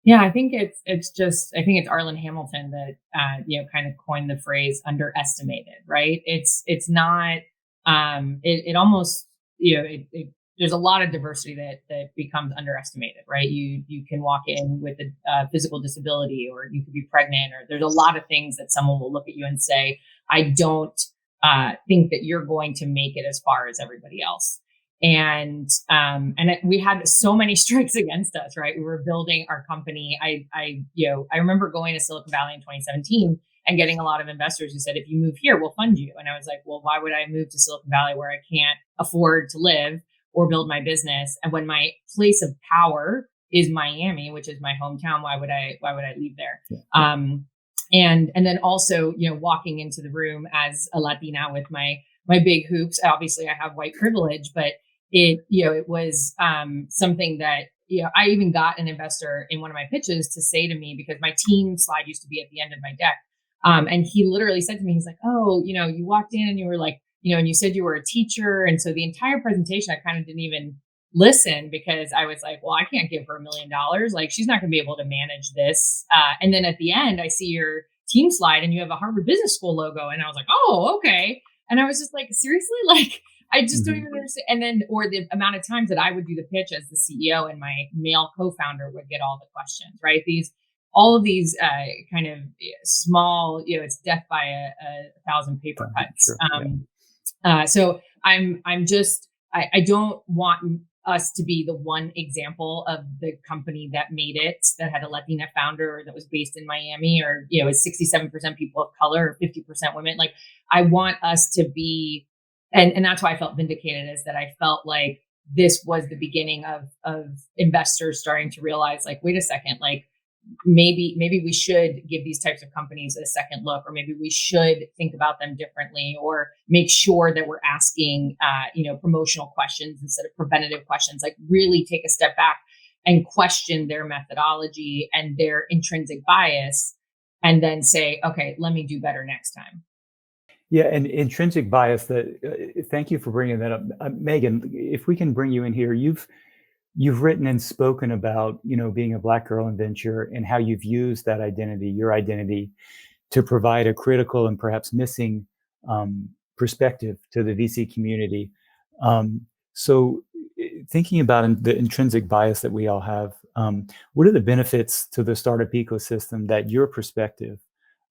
Yeah, I think it's Arlen Hamilton that kind of coined the phrase underestimated, right? It's not it almost there's a lot of diversity that becomes underestimated, right? You can walk in with a physical disability, or you could be pregnant, or there's a lot of things that someone will look at you and say, I don't think that you're going to make it as far as everybody else. And we had so many strikes against us, right? We were building our company. I remember going to Silicon Valley in 2017 and getting a lot of investors who said, if you move here, we'll fund you. And I was like, well, why would I move to Silicon Valley where I can't afford to live or build my business? And when my place of power is Miami, which is my hometown, why would I leave there? And then also, walking into the room as a Latina with my big hoops. Obviously I have white privilege, but it was something that, I even got an investor in one of my pitches to say to me, because my team slide used to be at the end of my deck. And he literally said to me, he's like, oh, you walked in and you were like, and you said you were a teacher. And so the entire presentation, I kind of didn't even listen, because I was like, well, I can't give her $1 million. Like, she's not going to be able to manage this. And then at the end, I see your team slide and you have a Harvard Business School logo. And I was like, oh, okay. And I was just like, seriously? Like, I just don't even understand. And then, or the amount of times that I would do the pitch as the CEO and my male co-founder would get all the questions, right? All of these kind of small, it's death by a thousand paper cuts. Sure. So I don't want us to be the one example of the company that made it, that had a Latina founder, or that was based in Miami, or, is 67% people of color or 50% women. Like, I want us to be, and that's why I felt vindicated, is that I felt like this was the beginning of investors starting to realize, like, wait a second, like, maybe we should give these types of companies a second look, or maybe we should think about them differently, or make sure that we're asking, promotional questions instead of preventative questions. Like, really take a step back and question their methodology and their intrinsic bias, and then say, okay, let me do better next time. Yeah, and intrinsic bias. Thank you for bringing that up, Megan. If we can bring you in here, you've written and spoken about, being a Black girl in venture, and how you've used that identity, your identity, to provide a critical and perhaps missing perspective to the VC community. So thinking about the intrinsic bias that we all have, what are the benefits to the startup ecosystem that your perspective,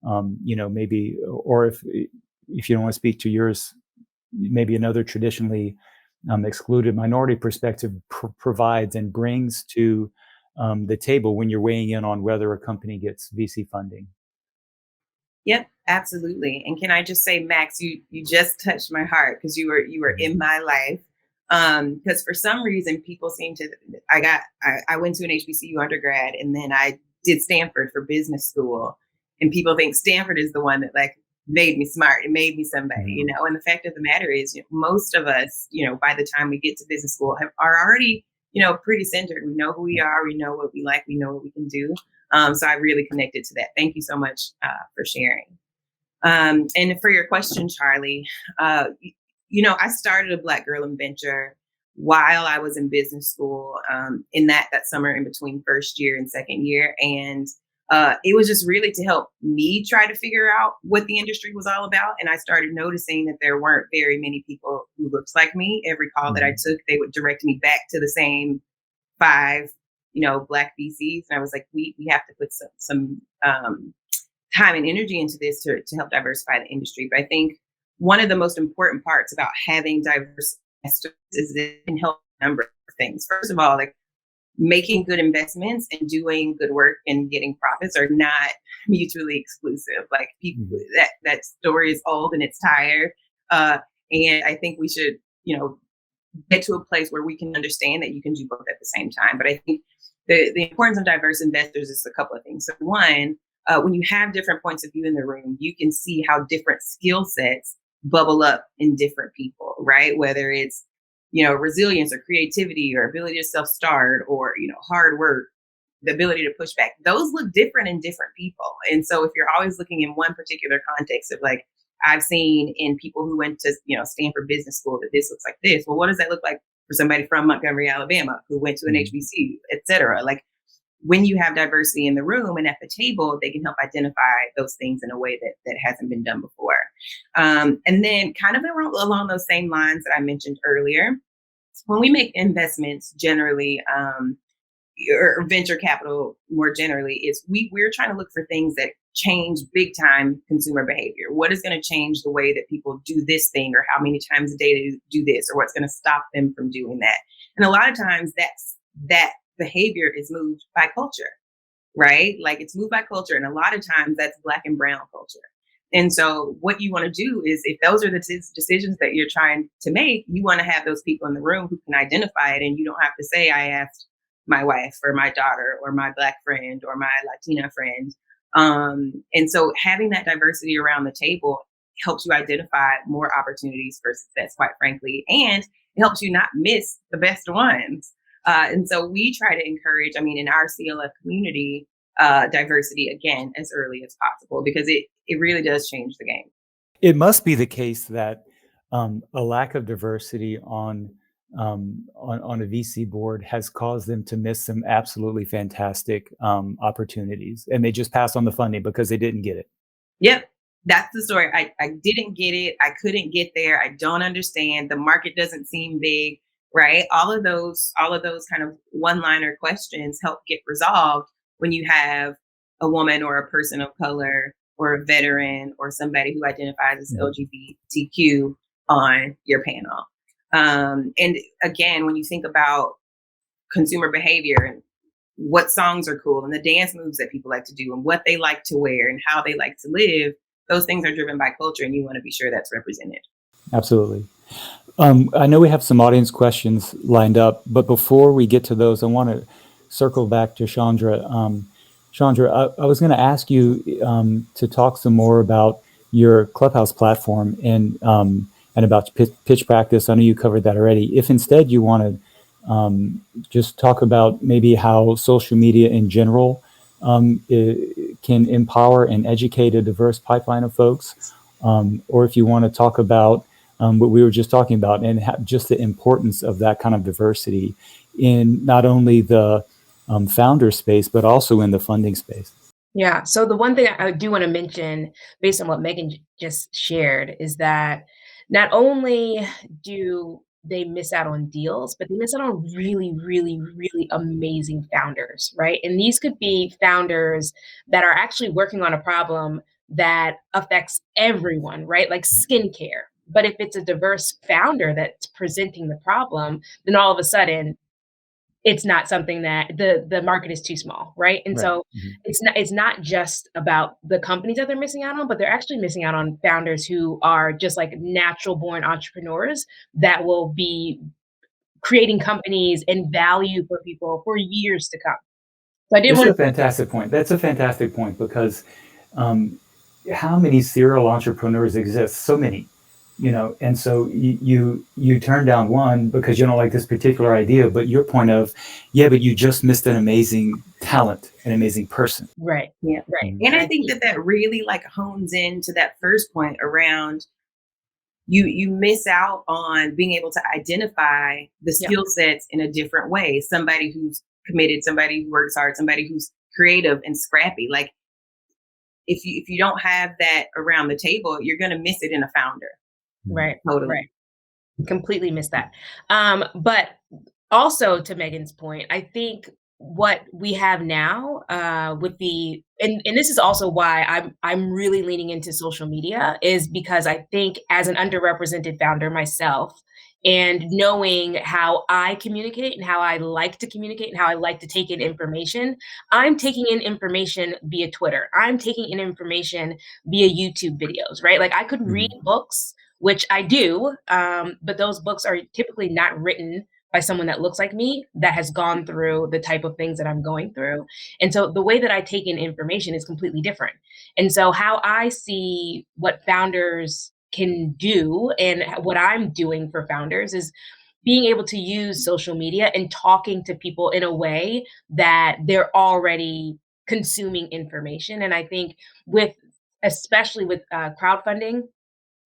maybe, or if you don't want to speak to yours, maybe another traditionally excluded minority perspective provides and brings to the table when you're weighing in on whether a company gets VC funding? Yep, absolutely. And can I just say, Max, you just touched my heart, because you were in my life. Because for some reason, people seem to, I went to an HBCU undergrad, and then I did Stanford for business school, and people think Stanford is the one that, like, made me smart. It made me somebody, and the fact of the matter is, most of us, by the time we get to business school are already, pretty centered. We know who we are. We know what we like. We know what we can do. So I really connected to that. Thank you so much for sharing. And for your question, Charlie, I started a Black Girl in Venture while I was in business school, in that summer in between first year and second year. And it was just really to help me try to figure out what the industry was all about. And I started noticing that there weren't very many people who looked like me. Every call that I took, they would direct me back to the same 5, Black VCs. And I was like, we have to put some time and energy into this to help diversify the industry. But I think one of the most important parts about having diverse investors is that it can help a number of things. First of all, like, making good investments and doing good work and getting profits are not mutually exclusive. Like, people, that story is old and it's tired. And I think we should, get to a place where we can understand that you can do both at the same time. But I think the importance of diverse investors is a couple of things. So one, when you have different points of view in the room, you can see how different skill sets bubble up in different people, right? Whether it's, resilience or creativity or ability to self-start or, hard work, the ability to push back, those look different in different people. And so if you're always looking in one particular context of, like, I've seen in people who went to, Stanford Business School that this looks like this. Well, what does that look like for somebody from Montgomery, Alabama, who went to an HBCU, et cetera? Like, when you have diversity in the room and at the table, they can help identify those things in a way that hasn't been done before. And then kind of along those same lines that I mentioned earlier, when we make investments generally, or venture capital more generally, is we're trying to look for things that change big time consumer behavior. What is going to change the way that people do this thing, or how many times a day to do this, or what's going to stop them from doing that? And a lot of times that behavior is moved by culture. right? Like it's moved by culture. And a lot of times that's Black and brown culture. And so what you want to do is if those are the decisions that you're trying to make, you want to have those people in the room who can identify it. And you don't have to say, I asked my wife or my daughter or my Black friend or my Latina friend. And so having that diversity around the table helps you identify more opportunities for success, quite frankly, and it helps you not miss the best ones. And so we try to encourage, I mean, in our CLF community, diversity again as early as possible because it really does change the game. It must be the case that a lack of diversity on a VC board has caused them to miss some absolutely fantastic opportunities, and they just pass on the funding because they didn't get it. Yep. That's the story. I didn't get it. I couldn't get there. I don't understand. The market doesn't seem big, right? All of those kind of one-liner questions help get resolved when you have a woman or a person of color or a veteran or somebody who identifies as LGBTQ on your panel. And again, when you think about consumer behavior and what songs are cool and the dance moves that people like to do and what they like to wear and how they like to live, those things are driven by culture, and you want to be sure that's represented. Absolutely. I know we have some audience questions lined up, but before we get to those, I want to circle back to Chandra. Chandra, I was going to ask you to talk some more about your Clubhouse platform and about pitch practice. I know you covered that already. If instead you want to just talk about maybe how social media in general can empower and educate a diverse pipeline of folks, or if you want to talk about what we were just talking about and just the importance of that kind of diversity in not only the founder space, but also in the funding space. Yeah. So the one thing I do want to mention based on what Megan just shared is that not only do they miss out on deals, but they miss out on really, really, really amazing founders, right? And these could be founders that are actually working on a problem that affects everyone, right? Like skincare. But if it's a diverse founder that's presenting the problem, then all of a sudden it's not something that the market is too small, right? And so it's not just about the companies that they're missing out on, but they're actually missing out on founders who are just like natural born entrepreneurs that will be creating companies and value for people for years to come. So I did That's want a fantastic point. That's a fantastic point because how many serial entrepreneurs exist? So many. And so you turn down one because you don't like this particular idea, but your point of, but you just missed an amazing talent, an amazing person. Right. Yeah. Right. And I think that really like hones into that first point around you miss out on being able to identify the skill sets in a different way. Somebody who's committed, somebody who works hard, somebody who's creative and scrappy. Like if you don't have that around the table, you're going to miss it in a founder. Right. Totally. Right. Completely missed that. But also to Megan's point, I think what we have now with and this is also why I'm really leaning into social media is because I think as an underrepresented founder myself and knowing how I communicate and how I like to communicate and how I like to take in information, I'm taking in information via Twitter. I'm taking in information via YouTube videos, right? Like I could read books, which I do, but those books are typically not written by someone that looks like me, that has gone through the type of things that I'm going through. And so the way that I take in information is completely different. And so how I see what founders can do and what I'm doing for founders is being able to use social media and talking to people in a way that they're already consuming information. And I think especially with crowdfunding,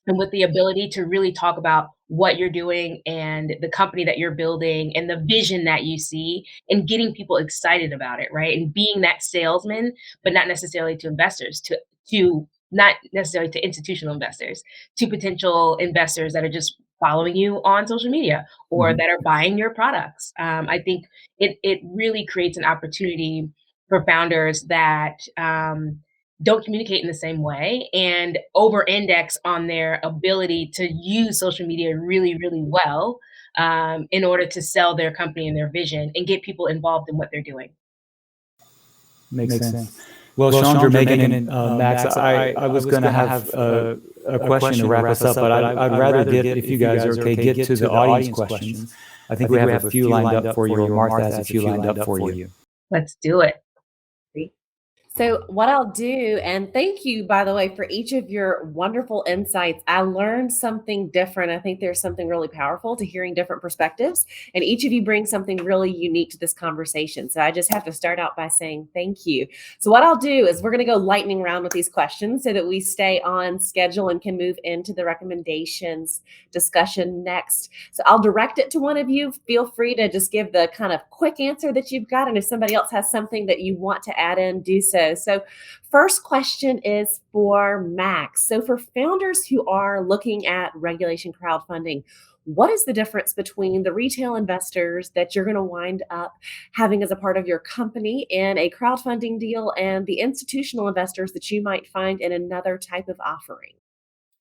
and with the ability to really talk about what you're doing and the company that you're building and the vision that you see and getting people excited about it, right? And being that salesman, but not necessarily to investors, to not necessarily to institutional investors, to potential investors that are just following you on social media or that are buying your products. I think it really creates an opportunity for founders that don't communicate in the same way and over-index on their ability to use social media really, really well in order to sell their company and their vision and get people involved in what they're doing. Makes sense. Well, Chandra, Megan, and Max, I was going to have a question to wrap us up, but I'd rather get, if you guys are okay, get to the audience questions. I think we have a few lined up for you, or Martha has a few lined up for you. Let's do it. So what I'll do, and thank you, by the way, for each of your wonderful insights. I learned something different. I think there's something really powerful to hearing different perspectives, and each of you brings something really unique to this conversation. So I just have to start out by saying thank you. So what I'll do is we're going to go lightning round with these questions so that we stay on schedule and can move into the recommendations discussion next. So I'll direct it to one of you. Feel free to just give the kind of quick answer that you've got, and if somebody else has something that you want to add in, do so. So first question is for Max. So for founders who are looking at regulation crowdfunding, what is the difference between the retail investors that you're going to wind up having as a part of your company in a crowdfunding deal and the institutional investors that you might find in another type of offering?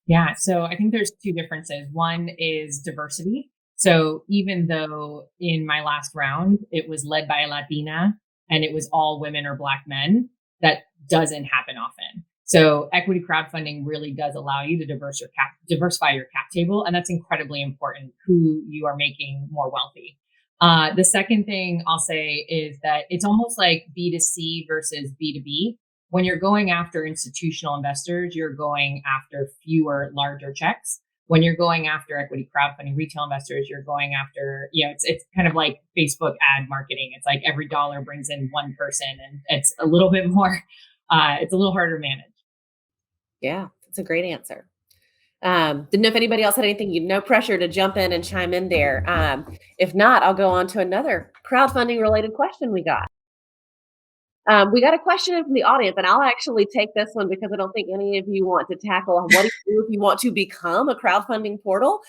Yeah, so I think there's two differences. One is diversity. So even though in my last round, it was led by a Latina and it was all women or Black men, that doesn't happen often. So equity crowdfunding really does allow you to diversify your cap table. And that's incredibly important, who you are making more wealthy. The second thing I'll say is that it's almost like B2C versus B2B. When you're going after institutional investors, you're going after fewer, larger checks. When you're going after equity crowdfunding retail investors, you're going after, it's kind of like Facebook ad marketing. It's like every dollar brings in one person, and it's a little bit more, it's a little harder to manage. Yeah, that's a great answer. Didn't know if anybody else had anything. No pressure to jump in and chime in there. If not, I'll go on to another crowdfunding related question we got. We got a question from the audience, and I'll actually take this one because I don't think any of you want to tackle what do you do if you want to become a crowdfunding portal.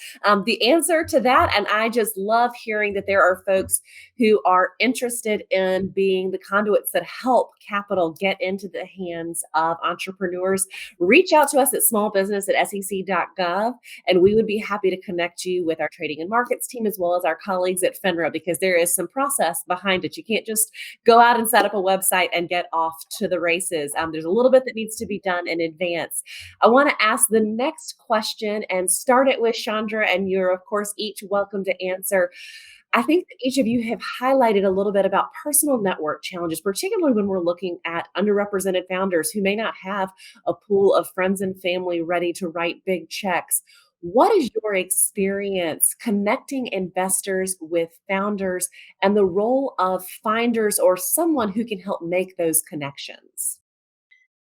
The answer to that, and I just love hearing that there are folks who are interested in being the conduits that help capital get into the hands of entrepreneurs. Reach out to us at smallbusiness@sec.gov, and we would be happy to connect you with our trading and markets team as well as our colleagues at FINRA, because there is some process behind it. You can't just go out and set up a website and get off to the races. There's a little bit that needs to be done in advance. I want to ask the next question and start it with Chandra, and you're, of course, each welcome to answer. I think that each of you have highlighted a little bit about personal network challenges, particularly when we're looking at underrepresented founders who may not have a pool of friends and family ready to write big checks. What is your experience connecting investors with founders and the role of finders or someone who can help make those connections?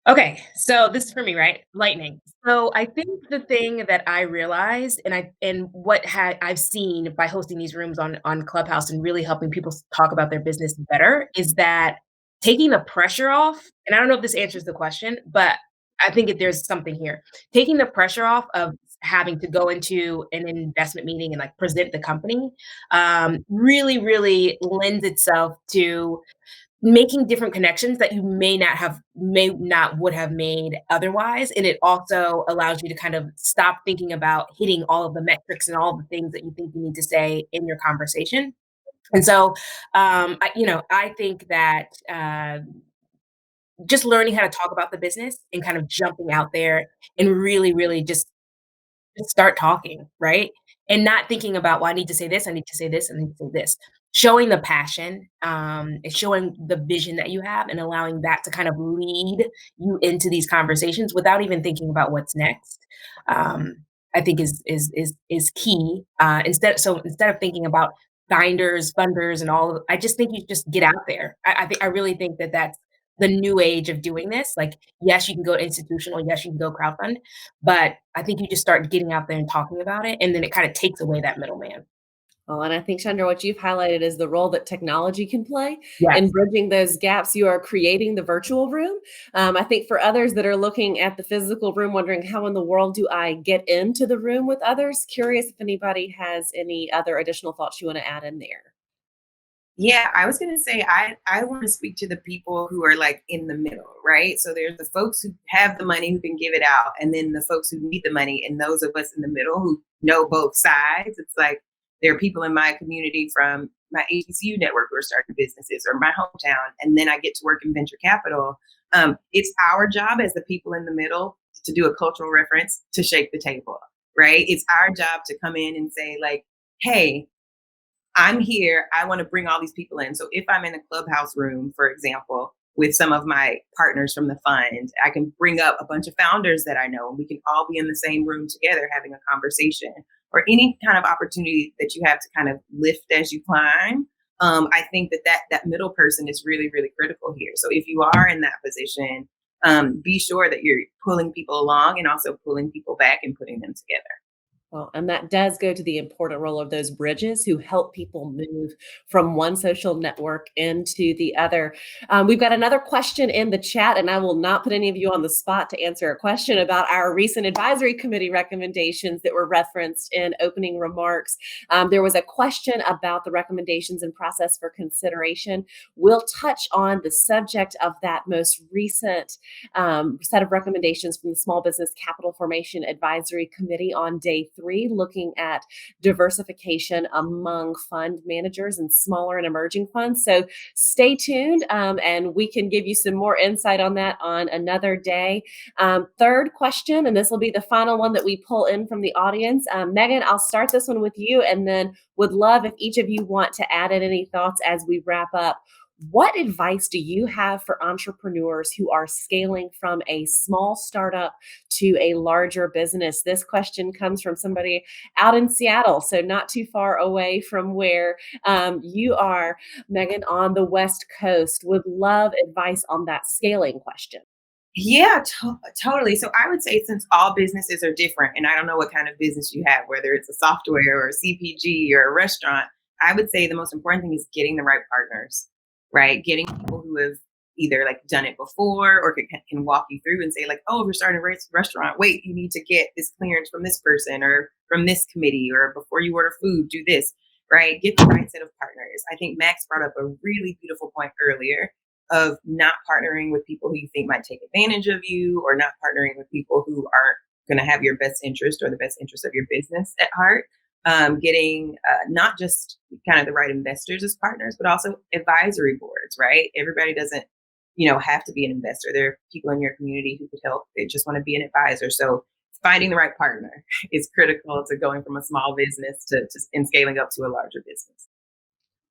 Okay, so this is for me, right? Lightning. So I think the thing that I realized, and what I've seen by hosting these rooms on Clubhouse and really helping people talk about their business better, is that taking the pressure off. And I don't know if this answers the question, but I think there's something here. Taking the pressure off of having to go into an investment meeting and like present the company really, really lends itself to making different connections that you may not would have made otherwise. And it also allows you to kind of stop thinking about hitting all of the metrics and all the things that you think you need to say in your conversation. And so, I think that just learning how to talk about the business and kind of jumping out there and really, really just start talking, right? And not thinking about, well, I need to say this, I need to say this, I need to say this. Showing the passion, and showing the vision that you have, and allowing that to kind of lead you into these conversations without even thinking about what's next. I think is key. Instead of thinking about binders, funders, and I just think you just get out there. I really think that that's the new age of doing this. Like, yes, you can go institutional, yes, you can go crowdfund, but I think you just start getting out there and talking about it, and then it kind of takes away that middleman. Well, and I think, Chandra, what you've highlighted is the role that technology can play Yes. in bridging those gaps. You are creating the virtual room. I think for others that are looking at the physical room, wondering how in the world do I get into the room with others? Curious if anybody has any other additional thoughts you want to add in there. Yeah, I was going to say, I want to speak to the people who are like in the middle, right? So there's the folks who have the money who can give it out, and then the folks who need the money, and those of us in the middle who know both sides. It's like There are people in my community from my HBCU network who are starting businesses, or my hometown, and then I get to work in venture capital. It's our job as the people in the middle to do a cultural reference, to shake the table, right? It's our job to come in and say, like, hey, I'm here. I want to bring all these people in. So if I'm in a clubhouse room, for example, with some of my partners from the fund, I can bring up a bunch of founders that I know, and we can all be in the same room together having a conversation, or any kind of opportunity that you have to kind of lift as you climb. I think that middle person is really, really critical here. So if you are in that position, be sure that you're pulling people along and also pulling people back and putting them together. Well, and that does go to the important role of those bridges who help people move from one social network into the other. We've got another question in the chat, and I will not put any of you on the spot to answer a question about our recent advisory committee recommendations that were referenced in opening remarks. There was a question about the recommendations and process for consideration. We'll touch on the subject of that most recent set of recommendations from the Small Business Capital Formation Advisory Committee on day 3, looking at diversification among fund managers and smaller and emerging funds. So stay tuned, and we can give you some more insight on that on another day. Third question, and this will be the final one that we pull in from the audience. Megan, I'll start this one with you, and then would love if each of you want to add in any thoughts as we wrap up. What advice do you have for entrepreneurs who are scaling from a small startup to a larger business? This question comes from somebody out in Seattle, so not too far away from where you are, Megan, on the West Coast. Would love advice on that scaling question. Yeah, totally. So I would say, since all businesses are different, and I don't know what kind of business you have, whether it's a software or a CPG or a restaurant, I would say the most important thing is getting the right partners, right? Getting people who have either like done it before, or can walk you through and say, like, oh, if you're starting a restaurant, wait, you need to get this clearance from this person or from this committee, or before you order food, do this, right? Get the right set of partners. I think Max brought up a really beautiful point earlier of not partnering with people who you think might take advantage of you, or not partnering with people who aren't going to have your best interest or the best interest of your business at heart. Getting not just kind of the right investors as partners, but also advisory boards, right? Everybody doesn't, have to be an investor. There are people in your community who could help. They just want to be an advisor. So finding the right partner is critical to going from a small business to and scaling up to a larger business.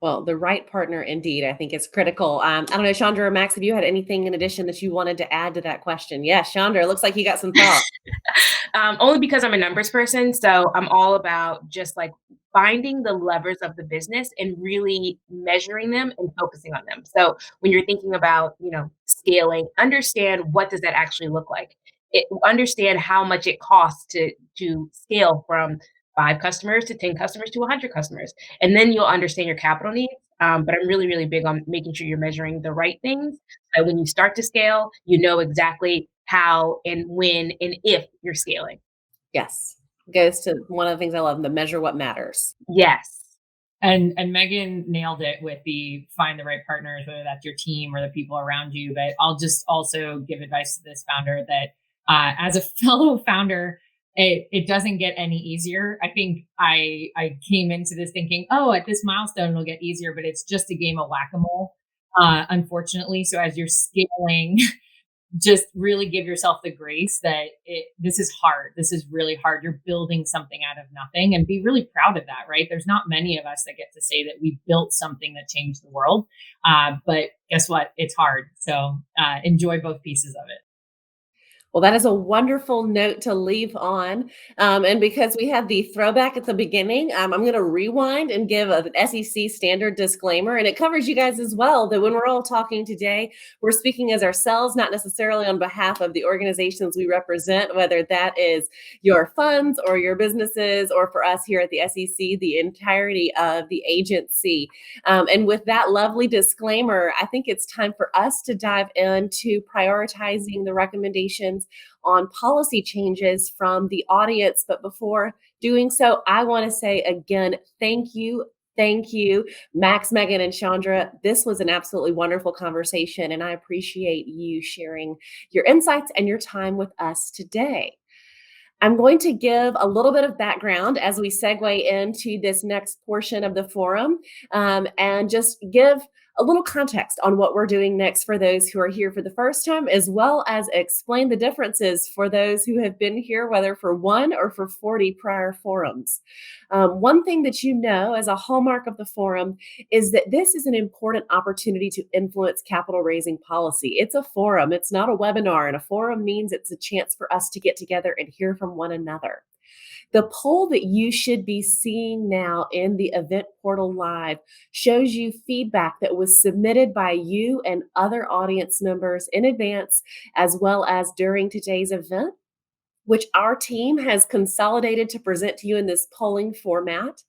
Well, the right partner, indeed, I think is critical. I don't know, Chandra or Max, if you had anything in addition that you wanted to add to that question. Yes, Chandra, it looks like you got some thoughts. Only because I'm a numbers person. So I'm all about just like finding the levers of the business and really measuring them and focusing on them. So when you're thinking about, scaling, understand, what does that actually look like? Understand how much it costs to scale from 5 customers to 10 customers to 100 customers. And then you'll understand your capital needs. But I'm really, really big on making sure you're measuring the right things. So when you start to scale, you know exactly how and when and if you're scaling. Yes. Goes to one of the things I love, the measure what matters. Yes. And Megan nailed it with the find the right partners, whether that's your team or the people around you. But I'll just also give advice to this founder that as a fellow founder, it doesn't get any easier. I think I came into this thinking, oh, at this milestone, it'll get easier, but it's just a game of whack-a-mole, unfortunately. So as you're scaling, just really give yourself the grace that this is hard. This is really hard. You're building something out of nothing, and be really proud of that, right? There's not many of us that get to say that we built something that changed the world. But guess what? It's hard. So enjoy both pieces of it. Well, that is a wonderful note to leave on. And because we had the throwback at the beginning, I'm going to rewind and give an SEC standard disclaimer. And it covers you guys as well, that when we're all talking today, we're speaking as ourselves, not necessarily on behalf of the organizations we represent, whether that is your funds or your businesses, or for us here at the SEC, the entirety of the agency. And with that lovely disclaimer, I think it's time for us to dive into prioritizing the recommendations on policy changes from the audience. But before doing so, I want to say again, thank you, Max, Megan, and Chandra. This was an absolutely wonderful conversation, and I appreciate you sharing your insights and your time with us today. I'm going to give a little bit of background as we segue into this next portion of the forum, and just give a little context on what we're doing next for those who are here for the first time, as well as explain the differences for those who have been here, whether for one or for 40 prior forums. One thing that you know as a hallmark of the forum is that this is an important opportunity to influence capital raising policy. It's a forum, it's not a webinar, and a forum means it's a chance for us to get together and hear from one another. The poll that you should be seeing now in the event portal live shows you feedback that was submitted by you and other audience members in advance, as well as during today's event, which our team has consolidated to present to you in this polling format.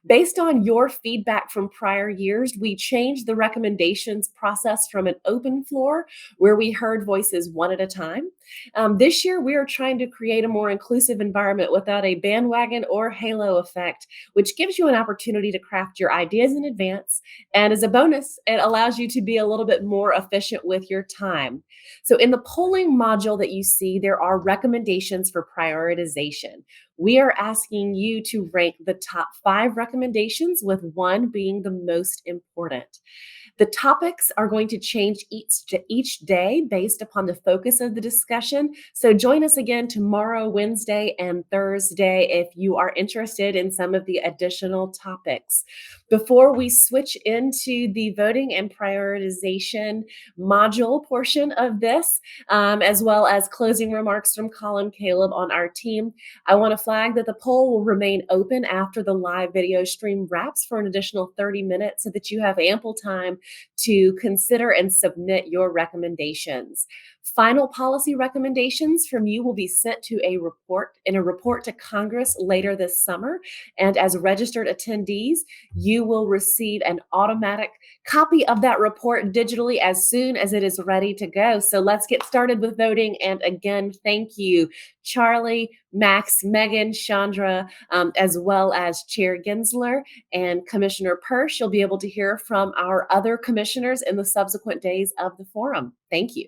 Based on your feedback from prior years, we changed the recommendations process from an open floor where we heard voices one at a time. This year, we are trying to create a more inclusive environment without a bandwagon or halo effect, which gives you an opportunity to craft your ideas in advance. And as a bonus, it allows you to be a little bit more efficient with your time. So in the polling module that you see, there are recommendations for prioritization. We are asking you to rank the top 5 recommendations, with one being the most important. The topics are going to change each day based upon the focus of the discussion. So join us again tomorrow, Wednesday, and Thursday if you are interested in some of the additional topics. Before we switch into the voting and prioritization module portion of this, as well as closing remarks from Colin Caleb on our team, I want to flag that the poll will remain open after the live video stream wraps for an additional 30 minutes so that you have ample time to consider and submit your recommendations. Final policy recommendations from you will be sent to a report to Congress later this summer. And as registered attendees, you will receive an automatic copy of that report digitally as soon as it is ready to go. So let's get started with voting. And again, thank you, Charlie, Max, Megan, Chandra, as well as Chair Gensler and Commissioner Persh. You'll be able to hear from our other commissioners in the subsequent days of the forum. Thank you.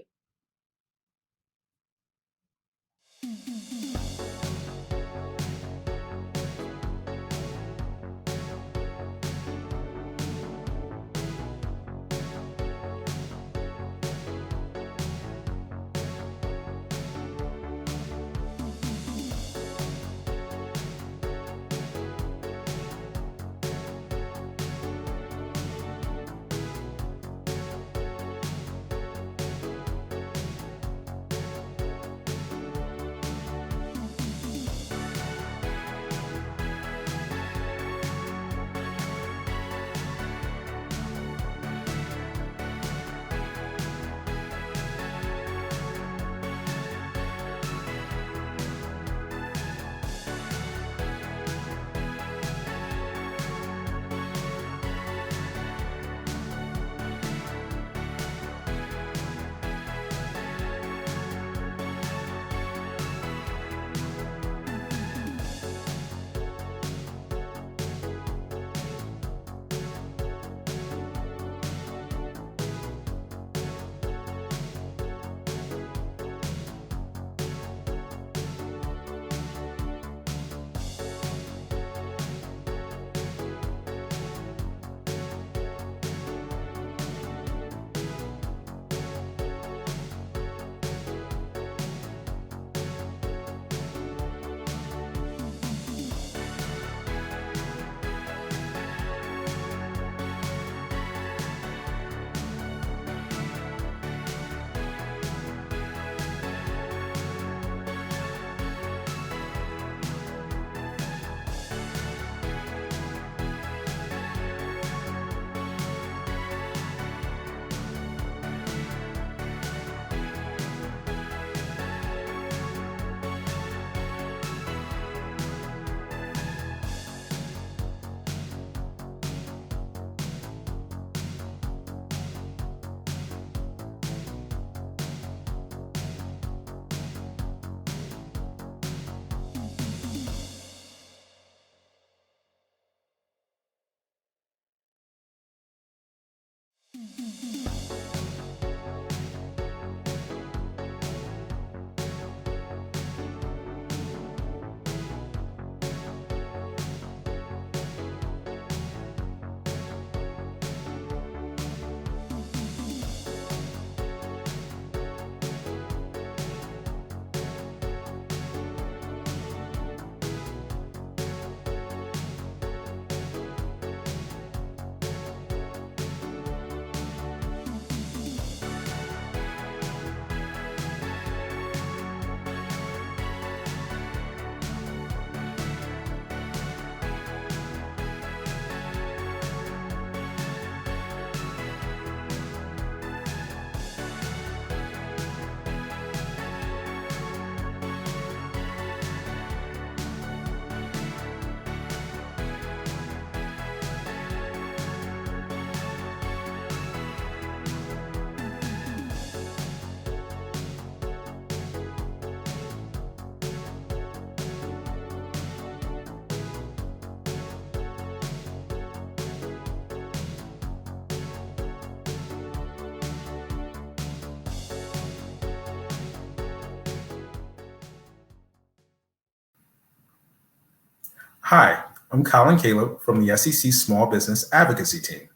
Hi, I'm Colin Caleb from the SEC Small Business Advocacy Team.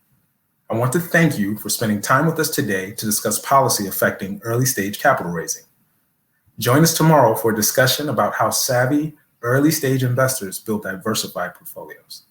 I want to thank you for spending time with us today to discuss policy affecting early stage capital raising. Join us tomorrow for a discussion about how savvy early stage investors build diversified portfolios.